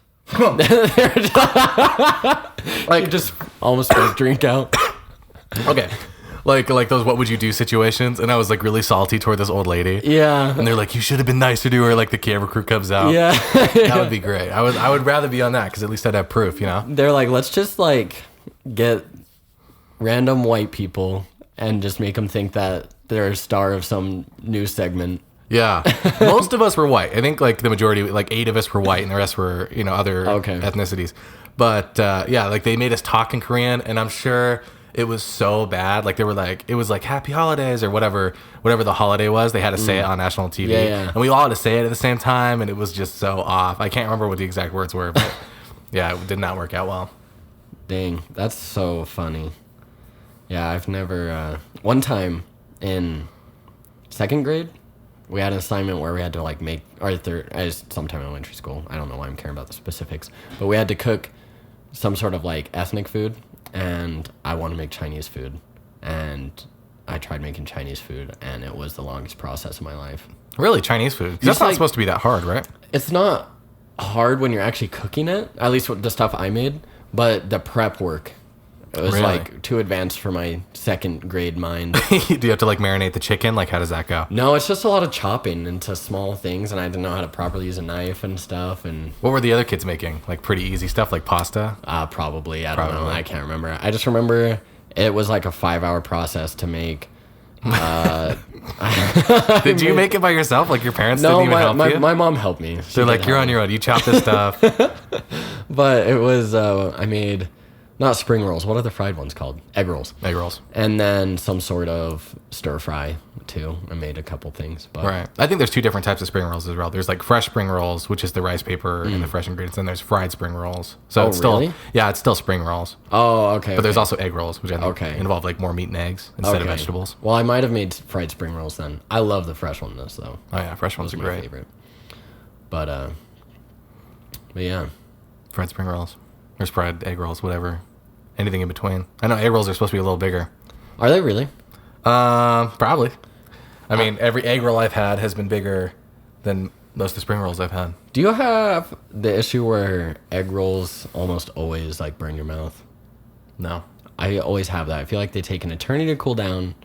Like just almost spit a drink out. Okay, like those "what would you do" situations, and I was like really salty toward this old lady. Yeah. And they're like, "You should have been nicer to her." Like the camera crew comes out. Yeah. That would be great. I would rather be on that because at least I'd have proof, you know. They're like, let's just like get random white people and just make them think that they're a star of some news segment. Yeah, most of us were white. I think like the majority, like 8 of us were white, and the rest were other Okay. ethnicities. But yeah, like they made us talk in Korean, and I'm sure it was so bad. Like they were like, it was like "Happy Holidays" or whatever the holiday was. They had to say it on national TV, Yeah, yeah. and we all had to say it at the same time, and it was just so off. I can't remember what the exact words were, but yeah, it did not work out well. Dang, that's so funny. Yeah, I've never. One time in 2nd grade, we had an assignment where we had to like make, or third, as sometime in elementary school. I don't know why I'm caring about the specifics, but we had to cook some sort of like ethnic food, and I want to make Chinese food, and I tried making Chinese food, and it was the longest process of my life. Really, Chinese food? 'Cause that's not like- supposed to be that hard, right? It's not hard when you're actually cooking it, at least with the stuff I made, but the prep work, it was Really? like too advanced for my 2nd grade mind. Do you have to like marinate the chicken? Like, how does that go? No, it's just a lot of chopping into small things, and I didn't know how to properly use a knife and stuff, and What were the other kids making? Like pretty easy stuff, like pasta? probably, I don't know, Probably. I can't remember. I just remember it was like a 5-hour process to make. Did you make it by yourself? Like your parents No, didn't even help you? my mom helped me. She They're did like, "You're help on me. your own. You chop this stuff." But it was, I made, not spring rolls, what are the fried ones called? Egg rolls. Egg rolls. And then some sort of stir fry too. I made a couple things, but Right. I think there's 2 different types of spring rolls as well. There's like fresh spring rolls, which is the rice paper and the fresh ingredients. And there's fried spring rolls. So Oh, it's still, really? yeah, it's still spring rolls. oh, okay. But there's also egg rolls, which I think Okay. involve like more meat and eggs instead of vegetables. Well, I might have made fried spring rolls then. I love the fresh ones though. Oh yeah, fresh ones are My great. favorite. But yeah. Fried spring rolls. There's fried egg rolls, whatever. Anything in between. I know egg rolls are supposed to be a little bigger. Are they really? Probably. I mean, every egg roll I've had has been bigger than most of the spring rolls I've had. Do you have the issue where egg rolls almost always like burn your mouth? No. I always have that. I feel like they take an eternity to cool down,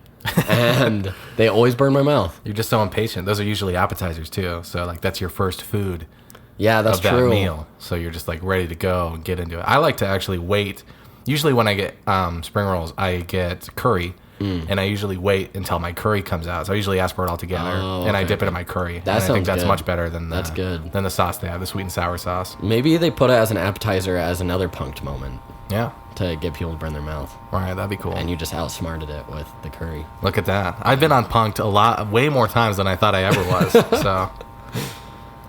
and they always burn my mouth. You're just so impatient. Those are usually appetizers too. So like that's your first food Yeah, that's of that true. meal. So you're just like ready to go and get into it. I like to actually wait. Usually when I get spring rolls, I get curry, and I usually wait until my curry comes out. So I usually ask for it all together, and I dip it in my curry. That I think that's good. much better than That's good. than the sauce they have, the sweet and sour sauce. Maybe they put it as an appetizer as another punked moment Yeah. to get people to burn their mouth. All right, that'd be cool. And you just outsmarted it with the curry. Look at that. I've been on Punked way more times than I thought I ever was. So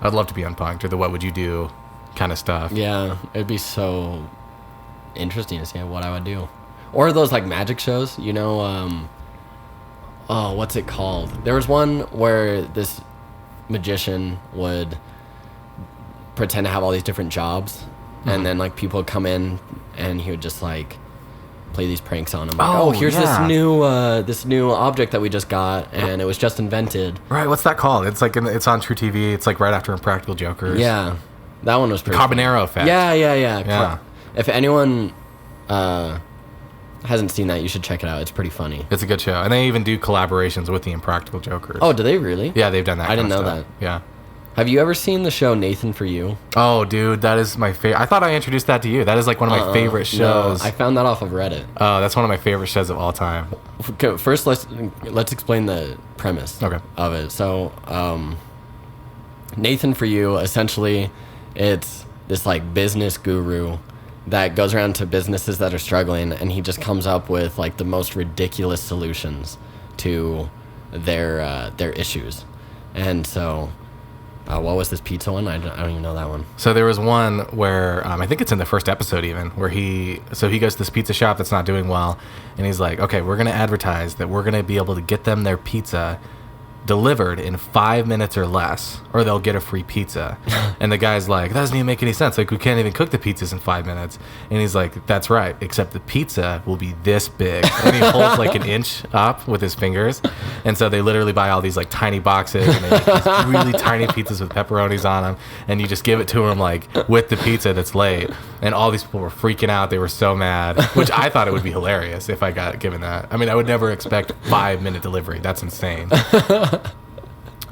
I'd love to be on Punked or the what would you do kind of stuff. Yeah, it'd be so interesting to see what I would do. Or those like magic shows, you know, oh, what's it called? There was one where this magician would pretend to have all these different jobs, and then like people would come in and he would just like play these pranks on them. Like, oh, here's this new object that we just got, and it was just invented. Right, what's that called? It's like it's on True TV. It's like right after Impractical Jokers. Yeah, that one was pretty Carbonaro Effect. Yeah. If anyone hasn't seen that, you should check it out. It's pretty funny. It's a good show. And they even do collaborations with the Impractical Jokers. Oh, do they really? Yeah, they've done that. I didn't know stuff. that. Yeah. Have you ever seen the show Nathan For You? Oh, dude, that is my favorite. I thought I introduced that to you. That is like one of my favorite shows. No, I found that off of Reddit. Oh, that's one of my favorite shows of all time. Okay, first, let's explain the premise of it. So, Nathan For You, essentially, it's this like business guru that goes around to businesses that are struggling, and he just comes up with like the most ridiculous solutions to their issues. And so, what was this pizza one? I don't even know that one. So there was one where I think it's in the first episode even, where he goes to this pizza shop that's not doing well, and he's like, okay, we're gonna advertise that we're gonna be able to get them their pizza delivered in 5 minutes or less, or they'll get a free pizza. And the guy's like, that doesn't even make any sense. Like, we can't even cook the pizzas in 5 minutes. And he's like, that's right, except the pizza will be this big. And he holds like an inch up with his fingers. And so they literally buy all these like tiny boxes, and they make these really tiny pizzas with pepperonis on them. And you just give it to them like with the pizza that's late. And all these people were freaking out. They were so mad, which I thought it would be hilarious if I got given that. I mean, I would never expect 5-minute delivery. That's insane.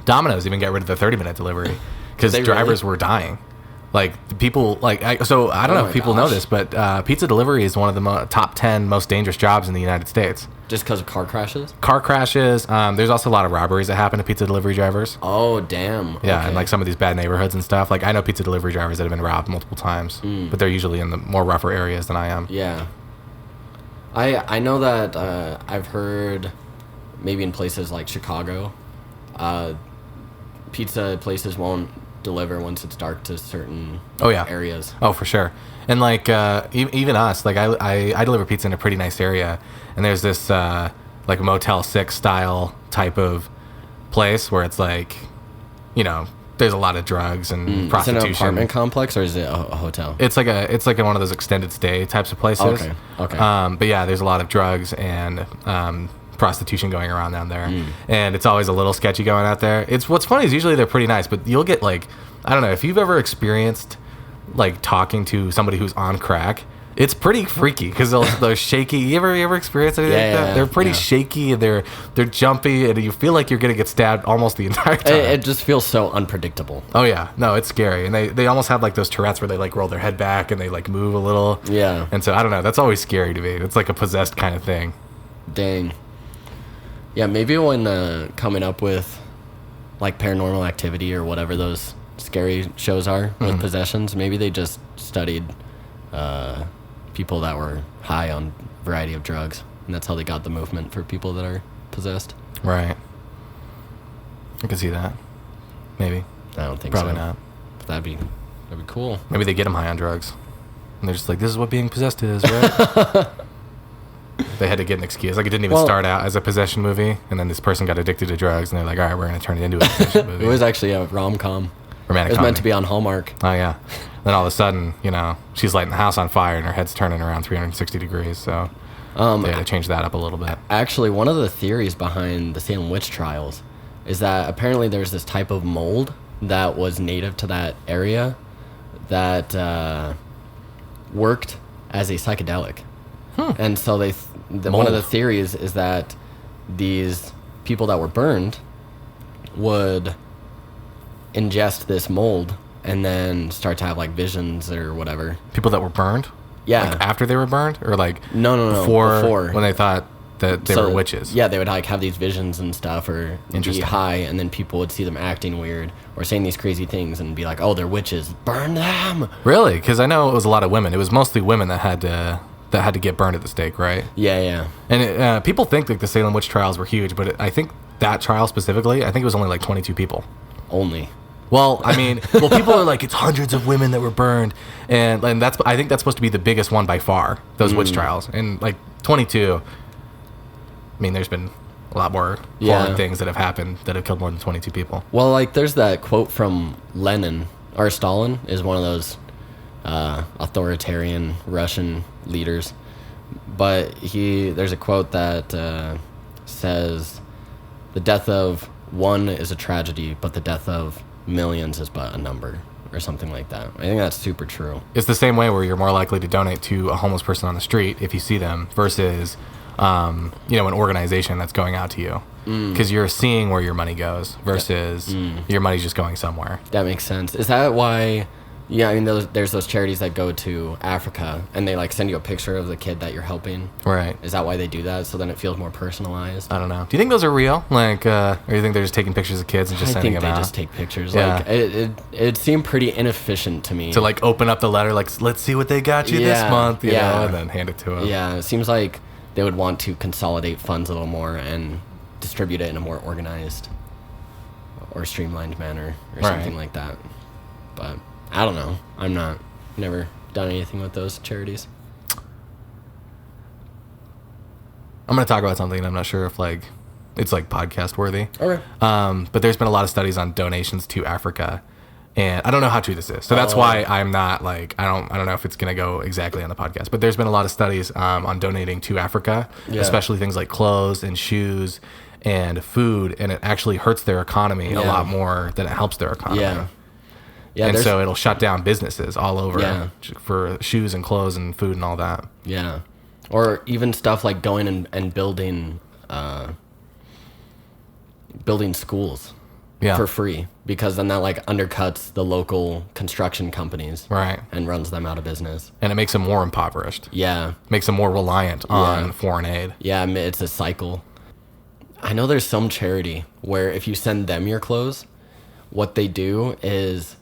Domino's even got rid of the 30-minute delivery because drivers were dying. Like people, I don't know if people know this, but pizza delivery is one of the top 10 most dangerous jobs in the United States. Just because of car crashes? Car crashes. There's also a lot of robberies that happen to pizza delivery drivers. Oh, damn. Yeah, okay. and like some of these bad neighborhoods and stuff. Like I know pizza delivery drivers that have been robbed multiple times, but they're usually in the more rougher areas than I am. Yeah. I know that I've heard maybe in places like Chicago, pizza places won't deliver once it's dark to certain areas. Oh, for sure. And like even us, like I deliver pizza in a pretty nice area, and there's this like Motel 6 style type of place where it's like, you know, there's a lot of drugs and prostitution. Is it an apartment complex or is it a hotel? It's like one of those extended stay types of places. Okay. But yeah, there's a lot of drugs and prostitution going around down there, and it's always a little sketchy going out there. What's funny is usually they're pretty nice, but you'll get like, I don't know if you've ever experienced like talking to somebody who's on crack. It's pretty freaky because they're shaky. You ever experienced anything like that? They're pretty shaky, and they're jumpy, and you feel like you're gonna get stabbed almost the entire time. It just feels so unpredictable. Oh yeah, no, it's scary, and they almost have like those Tourette's where they like roll their head back and they like move a little. Yeah. And so I don't know. That's always scary to me. It's like a possessed kind of thing. Dang. Yeah, maybe when coming up with like Paranormal Activity or whatever those scary shows are with possessions, maybe they just studied people that were high on a variety of drugs, and that's how they got the movement for people that are possessed. Right. I can see that. Maybe. I don't think Probably so. not. But that'd be cool. Maybe they get them high on drugs, and they're just like, this is what being possessed is, right? They had to get an excuse. Like, it didn't even start out as a possession movie, and then this person got addicted to drugs, and they're like, all right, we're going to turn it into a possession movie. It was actually a rom-com. Romantic It was comedy. meant to be on Hallmark. Oh, yeah. Then all of a sudden, you know, she's lighting the house on fire, and her head's turning around 360 degrees, so they had to change that up a little bit. Actually, one of the theories behind the Salem witch trials is that apparently there's this type of mold that was native to that area that worked as a psychedelic. And so one of the theories is that these people that were burned would ingest this mold and then start to have like visions or whatever. People that were burned? Yeah. Like after they were burned? Or like No. before when they thought that they were witches. Yeah, they would like have these visions and stuff, or be high, and then people would see them acting weird or saying these crazy things and be like, "Oh, they're witches! Burn them!" Really? Because I know it was a lot of women. It was mostly women that had to get burned at the stake, right? Yeah. And people think like the Salem witch trials were huge, but I think that trial specifically, I think it was only like 22 people. Only. Well, I mean, people are like, it's hundreds of women that were burned, and I think that's supposed to be the biggest one by far, those witch trials, and like 22. I mean, there's been a lot more horrible things that have happened that have killed more than 22 people. Well, like there's that quote from Lenin, or Stalin is one of those authoritarian Russian leaders, but there's a quote that says, "The death of one is a tragedy, but the death of millions is but a number," or something like that. I think that's super true. It's the same way where you're more likely to donate to a homeless person on the street if you see them versus, an organization that's going out to you, because you're seeing where your money goes versus your money's just going somewhere. That makes sense. Is that why? Yeah, I mean, there's those charities that go to Africa and they like send you a picture of the kid that you're helping. Right. Is that why they do that? So then it feels more personalized? I don't know. Do you think those are real? Like, or do you think they're just taking pictures of kids and just sending them out? I think they just take pictures. Yeah. Like, it seemed pretty inefficient to me. To like open up the letter, like, let's see what they got you this month, you know, and then hand it to them. Yeah, it seems like they would want to consolidate funds a little more and distribute it in a more organized or streamlined manner or something like that. But I don't know. Never done anything with those charities. I'm going to talk about something, and I'm not sure if like it's like podcast worthy. Okay. But there's been a lot of studies on donations to Africa, and I don't know how true this is. So that's why I'm not like, I don't know if it's going to go exactly on the podcast, but there's been a lot of studies on donating to Africa, especially things like clothes and shoes and food, and it actually hurts their economy a lot more than it helps their economy. Yeah, and so it'll shut down businesses all over for shoes and clothes and food and all that. Yeah. Or even stuff like going and building schools for free, because then that like undercuts the local construction companies and runs them out of business. And it makes them more impoverished. Yeah. Makes them more reliant on foreign aid. Yeah, it's a cycle. I know there's some charity where if you send them your clothes, what they do is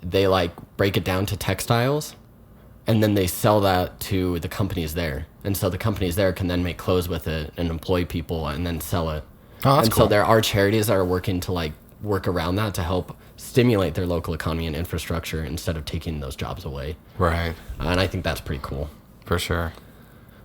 they like break it down to textiles and then they sell that to the companies there. And so the companies there can then make clothes with it and employ people and then sell it. Oh, that's cool. So there are charities that are working to like work around that to help stimulate their local economy and infrastructure instead of taking those jobs away. Right. And I think that's pretty cool. For sure.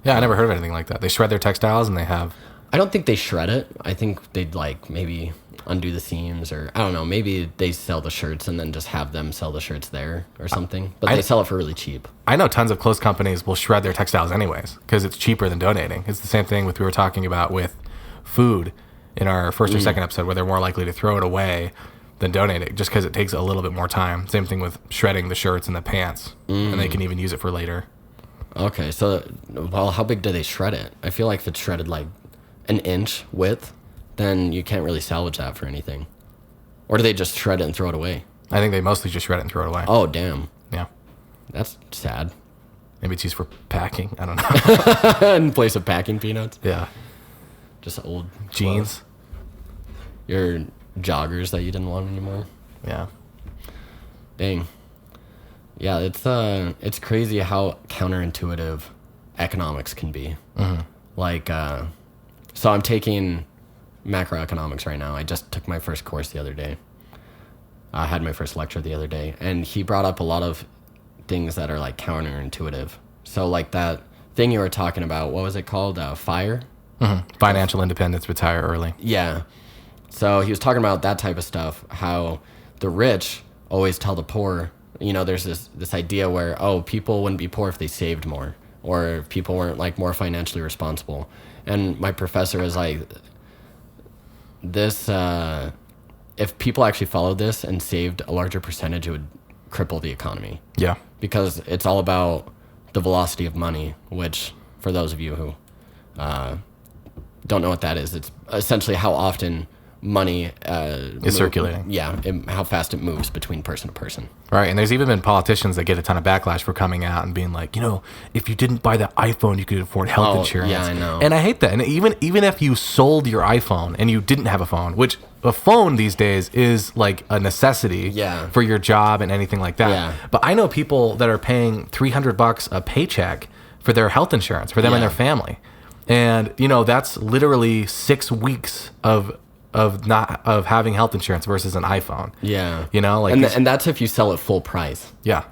Yeah, I never heard of anything like that. They shred their textiles and they have... I don't think they shred it. I think they'd like maybe undo the seams, or I don't know, maybe they sell the shirts and then just have them sell the shirts there or something. But they sell it for really cheap. I know tons of clothes companies will shred their textiles anyways because it's cheaper than donating. It's the same thing we were talking about with food in our first or second episode, where they're more likely to throw it away than donate it just because it takes a little bit more time. Same thing with shredding the shirts and the pants, and they can even use it for later. Okay, so, well, how big do they shred it? I feel like if it's shredded like an inch width, then you can't really salvage that for anything. Or do they just shred it and throw it away? I think they mostly just shred it and throw it away. Oh, damn. Yeah. That's sad. Maybe it's used for packing. I don't know. In place of packing peanuts? Yeah. Just old jeans. Clothes. Your joggers that you didn't want anymore? Yeah. Dang. Yeah, it's crazy how counterintuitive economics can be. Mm-hmm. Like, so I'm taking macroeconomics right now. I just took my first course the other day. I had my first lecture the other day, and he brought up a lot of things that are like counterintuitive. So like that thing you were talking about, what was it called? FIRE? Mm-hmm. Financial independence, retire early. Yeah. So he was talking about that type of stuff, how the rich always tell the poor, you know, there's this idea where, oh, people wouldn't be poor if they saved more, or if people weren't like more financially responsible. And my professor is like, this, if people actually followed this and saved a larger percentage, it would cripple the economy. Yeah. Because it's all about the velocity of money, which for those of you who don't know what that is, it's essentially how often money is circulating. Yeah, how fast it moves between person to person. Right, and there's even been politicians that get a ton of backlash for coming out and being like, if you didn't buy the iPhone, you could afford health insurance. Yeah, I know. And I hate that. And even if you sold your iPhone and you didn't have a phone, which a phone these days is like a necessity for your job and anything like that. Yeah. But I know people that are paying $300 a paycheck for their health insurance for them and their family, and that's literally 6 weeks of having health insurance versus an iPhone. Yeah. And that's if you sell it full price. Yeah.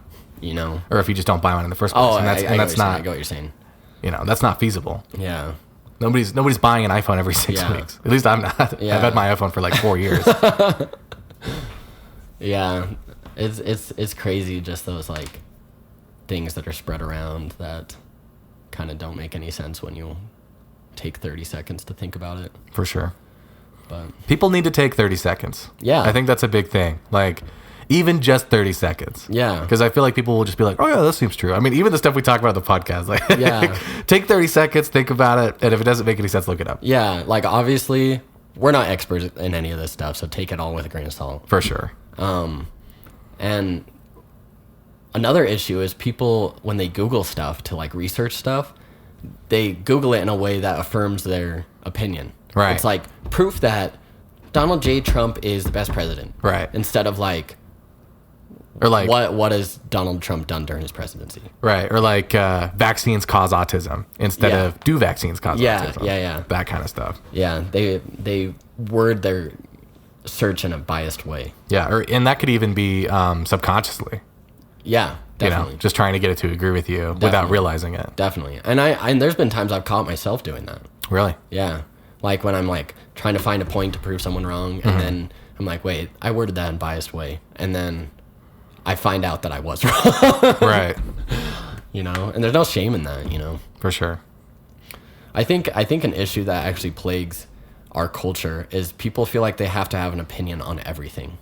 Or if you just don't buy one in the first place. Oh, and that's not. I get what you're saying. That's not feasible. Yeah. Nobody's buying an iPhone every 6 weeks. At least I'm not. Yeah. I've had my iPhone for like 4 years. Yeah. It's crazy, just those like things that are spread around that kind of don't make any sense when you take 30 seconds to think about it. For sure. But people need to take 30 seconds. Yeah. I think that's a big thing. Like, even just 30 seconds. Yeah. Because I feel like people will just be like, oh, yeah, that seems true. I mean, even the stuff we talk about on the podcast. Like, take 30 seconds, think about it, and if it doesn't make any sense, look it up. Yeah. Like, obviously, we're not experts in any of this stuff, so take it all with a grain of salt. For sure. And another issue is people, when they Google stuff to, like, research stuff, they Google it in a way that affirms their opinion. Right. It's like proof that Donald J. Trump is the best president. Right. Instead of like, or like what has Donald Trump done during his presidency? Right. Or like vaccines cause autism instead of do vaccines cause autism? Yeah. That kind of stuff. Yeah. They word their search in a biased way. Yeah. And that could even be subconsciously. Yeah. Definitely. Just trying to get it to agree with you without realizing it. Definitely. And there's been times I've caught myself doing that. Really? Yeah. Like when I'm like trying to find a point to prove someone wrong, and then I'm like, wait, I worded that in a biased way, and then I find out that I was wrong. Right. And there's no shame in that, For sure. I think an issue that actually plagues our culture is people feel like they have to have an opinion on everything.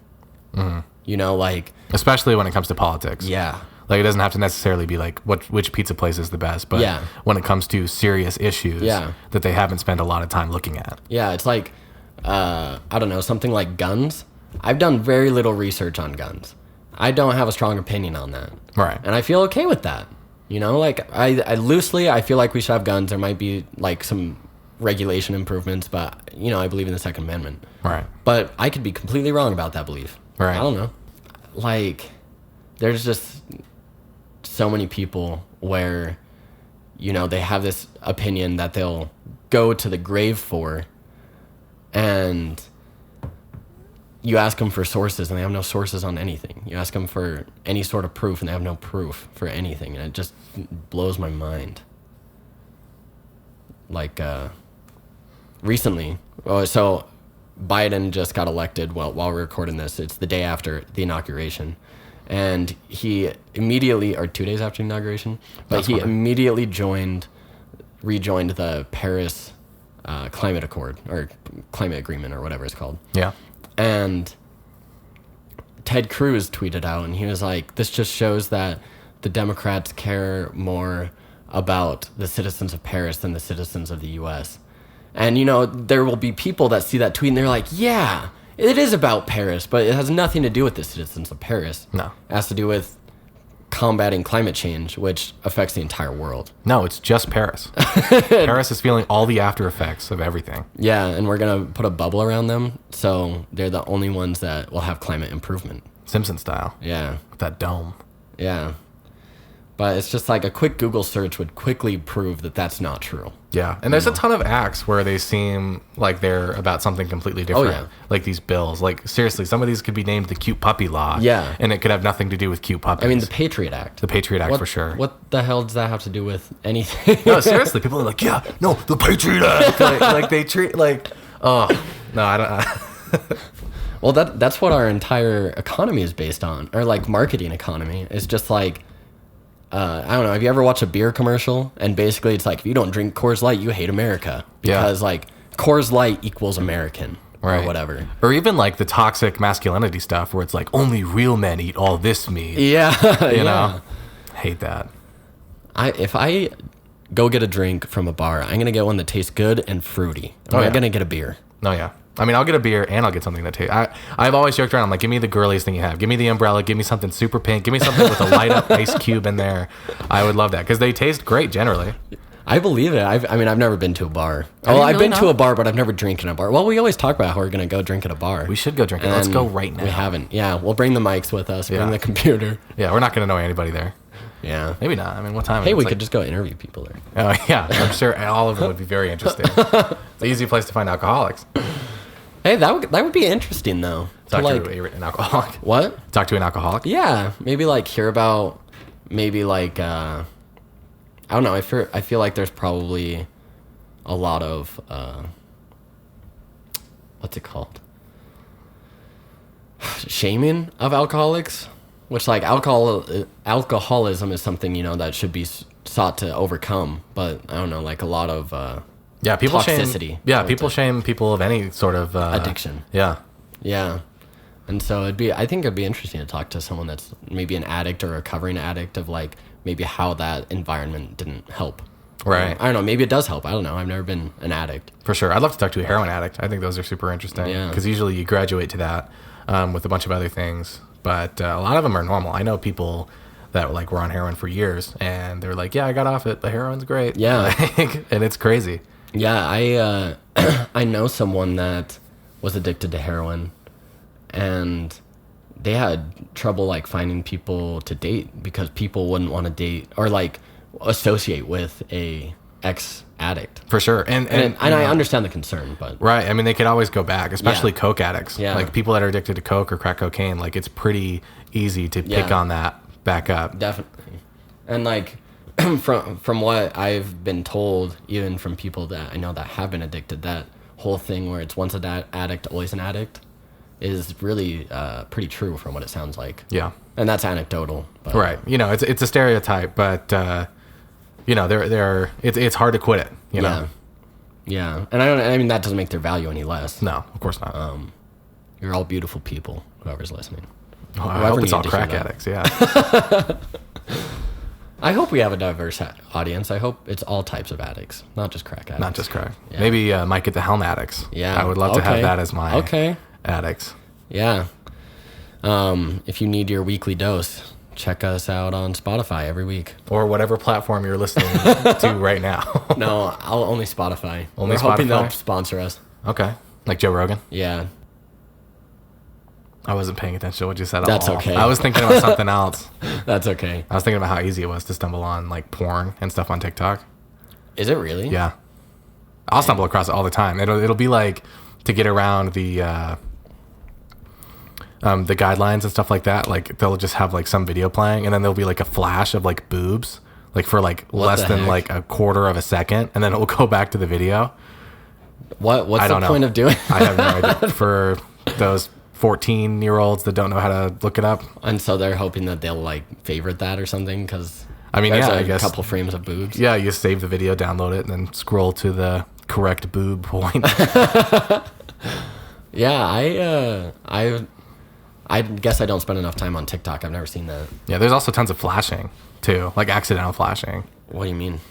Like especially when it comes to politics. Yeah. Like, it doesn't have to necessarily be like which pizza place is the best, but when it comes to serious issues that they haven't spent a lot of time looking at. Yeah, it's like, I don't know, something like guns. I've done very little research on guns. I don't have a strong opinion on that. Right. And I feel okay with that. Like, I loosely, I feel like we should have guns. There might be, like, some regulation improvements, but, I believe in the Second Amendment. Right. But I could be completely wrong about that belief. Right. I don't know. Like, there's just so many people where, they have this opinion that they'll go to the grave for, and you ask them for sources and they have no sources on anything. You ask them for any sort of proof and they have no proof for anything, and it just blows my mind. Like, recently, so Biden just got elected while we're recording this. It's the day after the inauguration. And he immediately, or 2 days after the inauguration, but he immediately rejoined the Paris Climate Accord, or Climate Agreement, or whatever it's called. Yeah. And Ted Cruz tweeted out, and he was like, this just shows that the Democrats care more about the citizens of Paris than the citizens of the U.S. And, there will be people that see that tweet, and they're like, yeah, it is about Paris, but it has nothing to do with the citizens of Paris. No. It has to do with combating climate change, which affects the entire world. No, it's just Paris. Paris is feeling all the after effects of everything. Yeah, and we're going to put a bubble around them, so they're the only ones that will have climate improvement. Simpson style. Yeah. With that dome. Yeah. But it's just like a quick Google search would quickly prove that that's not true. Yeah. And there's a ton of acts where they seem like they're about something completely different. Oh, yeah. Like these bills. Like, seriously, some of these could be named the Cute Puppy Law. Yeah. And it could have nothing to do with cute puppies. I mean, the Patriot Act. The Patriot Act, for sure. What the hell does that have to do with anything? No, seriously. People are like, yeah, no, the Patriot Act. like they treat, like, oh, no, I don't. Well, that's what our entire economy is based on. Or, like, marketing economy. It's just like, I don't know. Have you ever watched a beer commercial? And basically, it's like, if you don't drink Coors Light, you hate America. Because, like, Coors Light equals American. Or whatever. Or even, like, the toxic masculinity stuff where it's like, only real men eat all this meat. Yeah. You know? Hate that. If I go get a drink from a bar, I'm going to get one that tastes good and fruity. I'm not going to get a beer. Oh, yeah. I mean, I'll get a beer and I'll get something that tastes. I've always joked around. I'm like, give me the girliest thing you have. Give me the umbrella. Give me something super pink. Give me something with a light up ice cube in there. I would love that because they taste great generally. I believe it. I mean, I've never been to a bar. Have you I've really been to a bar, but I've never drank in a bar. Well, we always talk about how we're going to go drink at a bar. We should go drink it. Let's go right now. We haven't. Yeah, we'll bring the mics with us. Bring the computer. Yeah, we're not going to know anybody there. Yeah. Maybe not. I mean, what time? Hey, we could just go interview people there. Oh, yeah. I'm sure all of them would be very interesting. It's an easy place to find alcoholics. Hey, that would be interesting, though. Talk to an alcoholic. What? Talk to an alcoholic? Yeah. Maybe, like, hear about, maybe, like, I don't know. I feel like there's probably a lot of, what's it called? Shaming of alcoholics. Which, like, alcoholism is something, that should be sought to overcome. But, I don't know, like, a lot of people toxicity. Shame, yeah, people shame people of any sort of... addiction. Yeah. Yeah. And so I think it'd be interesting to talk to someone that's maybe an addict or a recovering addict of, like, maybe how that environment didn't help. Right. I don't know. Maybe it does help. I don't know. I've never been an addict. For sure. I'd love to talk to a heroin addict. I think those are super interesting. Yeah. Because usually you graduate to that with a bunch of other things. But a lot of them are normal. I know people that like were on heroin for years, and they're like, "Yeah, I got off it. The heroin's great." Yeah, and it's crazy. Yeah, I know someone that was addicted to heroin, and they had trouble like finding people to date because people wouldn't want to date or like associate with a ex-addict. For sure. And I understand the concern, but... Right. I mean, they could always go back, especially coke addicts. Yeah. Like people that are addicted to coke or crack cocaine, like it's pretty easy to pick on that back up. Definitely. And like from what I've been told, even from people that I know that have been addicted, that whole thing where it's once an addict, always an addict is really pretty true from what it sounds like. Yeah. And that's anecdotal. But, right. It's a stereotype, but... it's hard to quit it, know? Yeah. And I mean, that doesn't make their value any less. No, of course not. You're all beautiful people, whoever's listening. Oh, I hope it's all crack addicts, yeah. I hope we have a diverse audience. I hope it's all types of addicts, not just crack addicts. Not just crack. Yeah. Maybe might get the Helm addicts. Yeah. I would love to have that as my addicts. Yeah. If you need your weekly dose, check us out on Spotify every week. Or whatever platform you're listening to right now. No, only Spotify. Only We're Spotify? hoping they'll sponsor us. Okay. Like Joe Rogan? Yeah. I wasn't paying attention to what you said at That's all. okay. I was thinking about something else. That's okay. I was thinking about how easy it was to stumble on like porn and stuff on TikTok. Is it really? Yeah. I'll stumble across it all the time. It'll be like to get around the guidelines and stuff like that. Like they'll just have like some video playing and then there'll be like a flash of like boobs, like for like less than like a quarter of a second, and then it will go back to the video. What's the point of doing? I have no idea. For those 14-year-olds that don't know how to look it up. And so they're hoping that they'll like favorite that or something because I mean, there's I guess a couple frames of boobs. Yeah, you save the video, download it, and then scroll to the correct boob point. Yeah, I guess I don't spend enough time on TikTok. I've never seen that. Yeah, there's also tons of flashing too, like accidental flashing. What do you mean?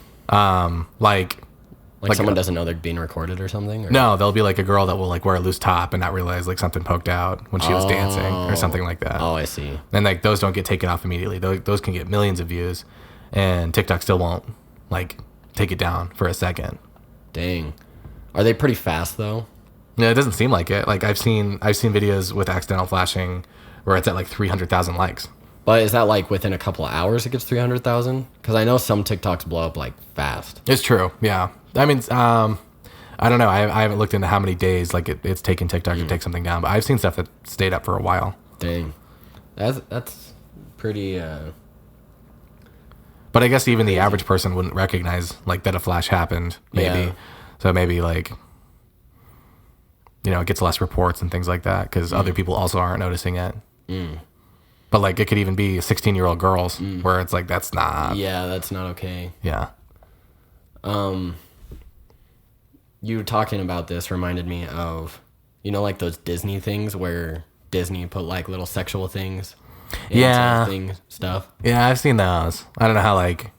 Like someone doesn't know they're being recorded or something? Or? No, there'll be like a girl that will like wear a loose top and not realize like something poked out when she was dancing or something like that. Oh, I see. And like those don't get taken off immediately. Those can get millions of views, and TikTok still won't like take it down for a second. Dang. Are they pretty fast though? No, it doesn't seem like it. Like I've seen videos with accidental flashing where it's at like 300,000 likes. But is that like within a couple of hours it gets 300,000? Because I know some TikToks blow up like fast. It's true. Yeah. I mean, I don't know. I haven't looked into how many days like it's taken TikTok to take something down, but I've seen stuff that stayed up for a while. Dang. That's pretty... But I guess even the average person wouldn't recognize like that a flash happened, maybe. Yeah. So maybe like, it gets less reports and things like that because other people also aren't noticing it. But like it could even be 16-year-old girls where it's like, that's not. Yeah, that's not okay. Yeah. You talking about this reminded me of, like those Disney things where Disney put like little sexual things. Stuff. Yeah, I've seen those. I don't know how like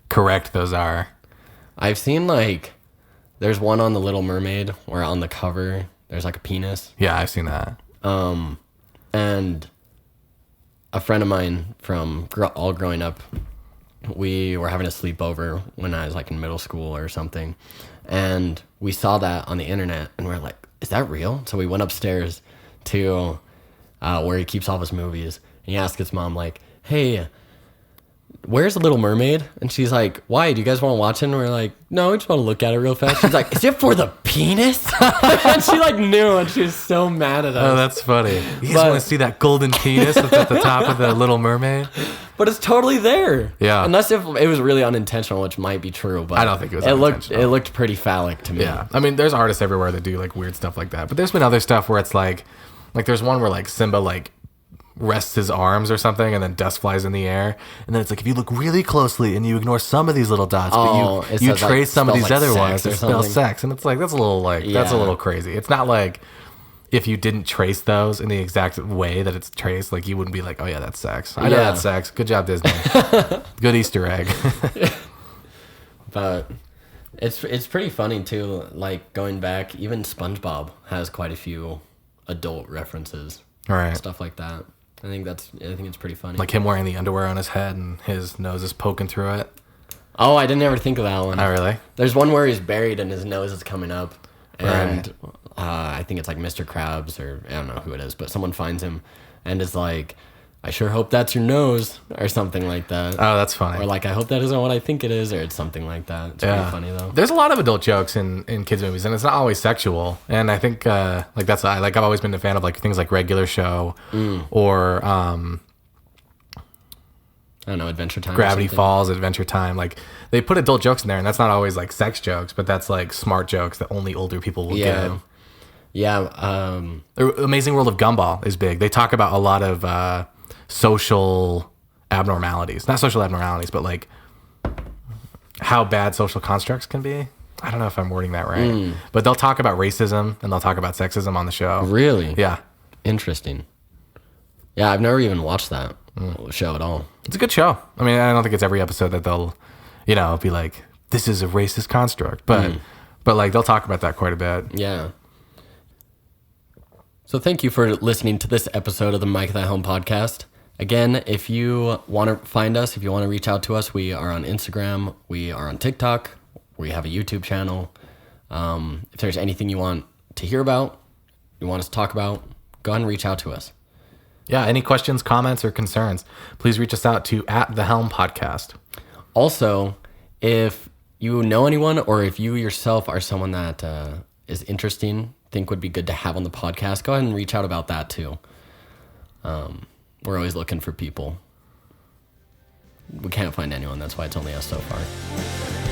correct those are. I've seen like, there's one on The Little Mermaid where on the cover There's like a penis. Yeah, I've seen that. And a friend of mine from all growing up, we were having a sleepover when I was like in middle school or something. And we saw that on the internet and we're like, is that real? So we went upstairs to where he keeps all his movies. And he asked his mom like, hey, where's the Little Mermaid? And she's like, why? Do you guys want to watch it? And we're like, no, we just want to look at it real fast. She's like, is it for the penis? And she like knew, and she was so mad at us. Oh, that's funny. You just want to see that golden penis that's at the top of the Little Mermaid? But it's totally there. Yeah. Unless if it was really unintentional, which might be true. But I don't think it was unintentional. It looked pretty phallic to me. Yeah. I mean, there's artists everywhere that do like weird stuff like that. But there's been other stuff where it's like there's one where like Simba like rests his arms or something and then dust flies in the air, and then it's like if you look really closely and you ignore some of these little dots but you trace some of these other ones, it spells sex, and it's like that's a little that's a little crazy. It's not like if you didn't trace those in the exact way that it's traced, like you wouldn't be like, oh yeah, that's sex. I know that's sex. Good job, Disney. Good Easter egg. But it's pretty funny too, like going back, even SpongeBob has quite a few adult references. All right. Stuff like that. I think it's pretty funny. Like him wearing the underwear on his head and his nose is poking through it. Oh, I didn't ever think of that one. Oh, really? There's one where he's buried and his nose is coming up. And I think it's like Mr. Krabs, or I don't know who it is, but someone finds him and is like, I sure hope that's your nose, or something like that. Oh, that's funny. Or like, I hope that isn't what I think it is, or it's something like that. It's pretty funny though. There's a lot of adult jokes in kids movies, and it's not always sexual. And I think I've always been a fan of like things like Regular Show or I don't know, Adventure Time. Gravity Falls, Adventure Time. Like they put adult jokes in there, and that's not always like sex jokes, but that's like smart jokes that only older people will get. Yeah. Amazing World of Gumball is big. They talk about a lot of social abnormalities. Not social abnormalities, but like how bad social constructs can be. I don't know if I'm wording that right. But they'll talk about racism and they'll talk about sexism on the show. Really? Yeah. Interesting. Yeah, I've never even watched that show at all. It's a good show. I mean, I don't think it's every episode that they'll, be like, this is a racist construct. But like they'll talk about that quite a bit. Yeah. So thank you for listening to this episode of the Mike at Helm podcast. Again, if you want to find us, if you want to reach out to us, we are on Instagram, we are on TikTok, we have a YouTube channel. If there's anything you want to hear about, you want us to talk about, go ahead and reach out to us. Yeah, any questions, comments, or concerns, please reach us out to @thehelmpodcast. Also, if you know anyone or if you yourself are someone that is interesting, think would be good to have on the podcast, go ahead and reach out about that too. We're always looking for people. We can't find anyone. That's why it's only us so far.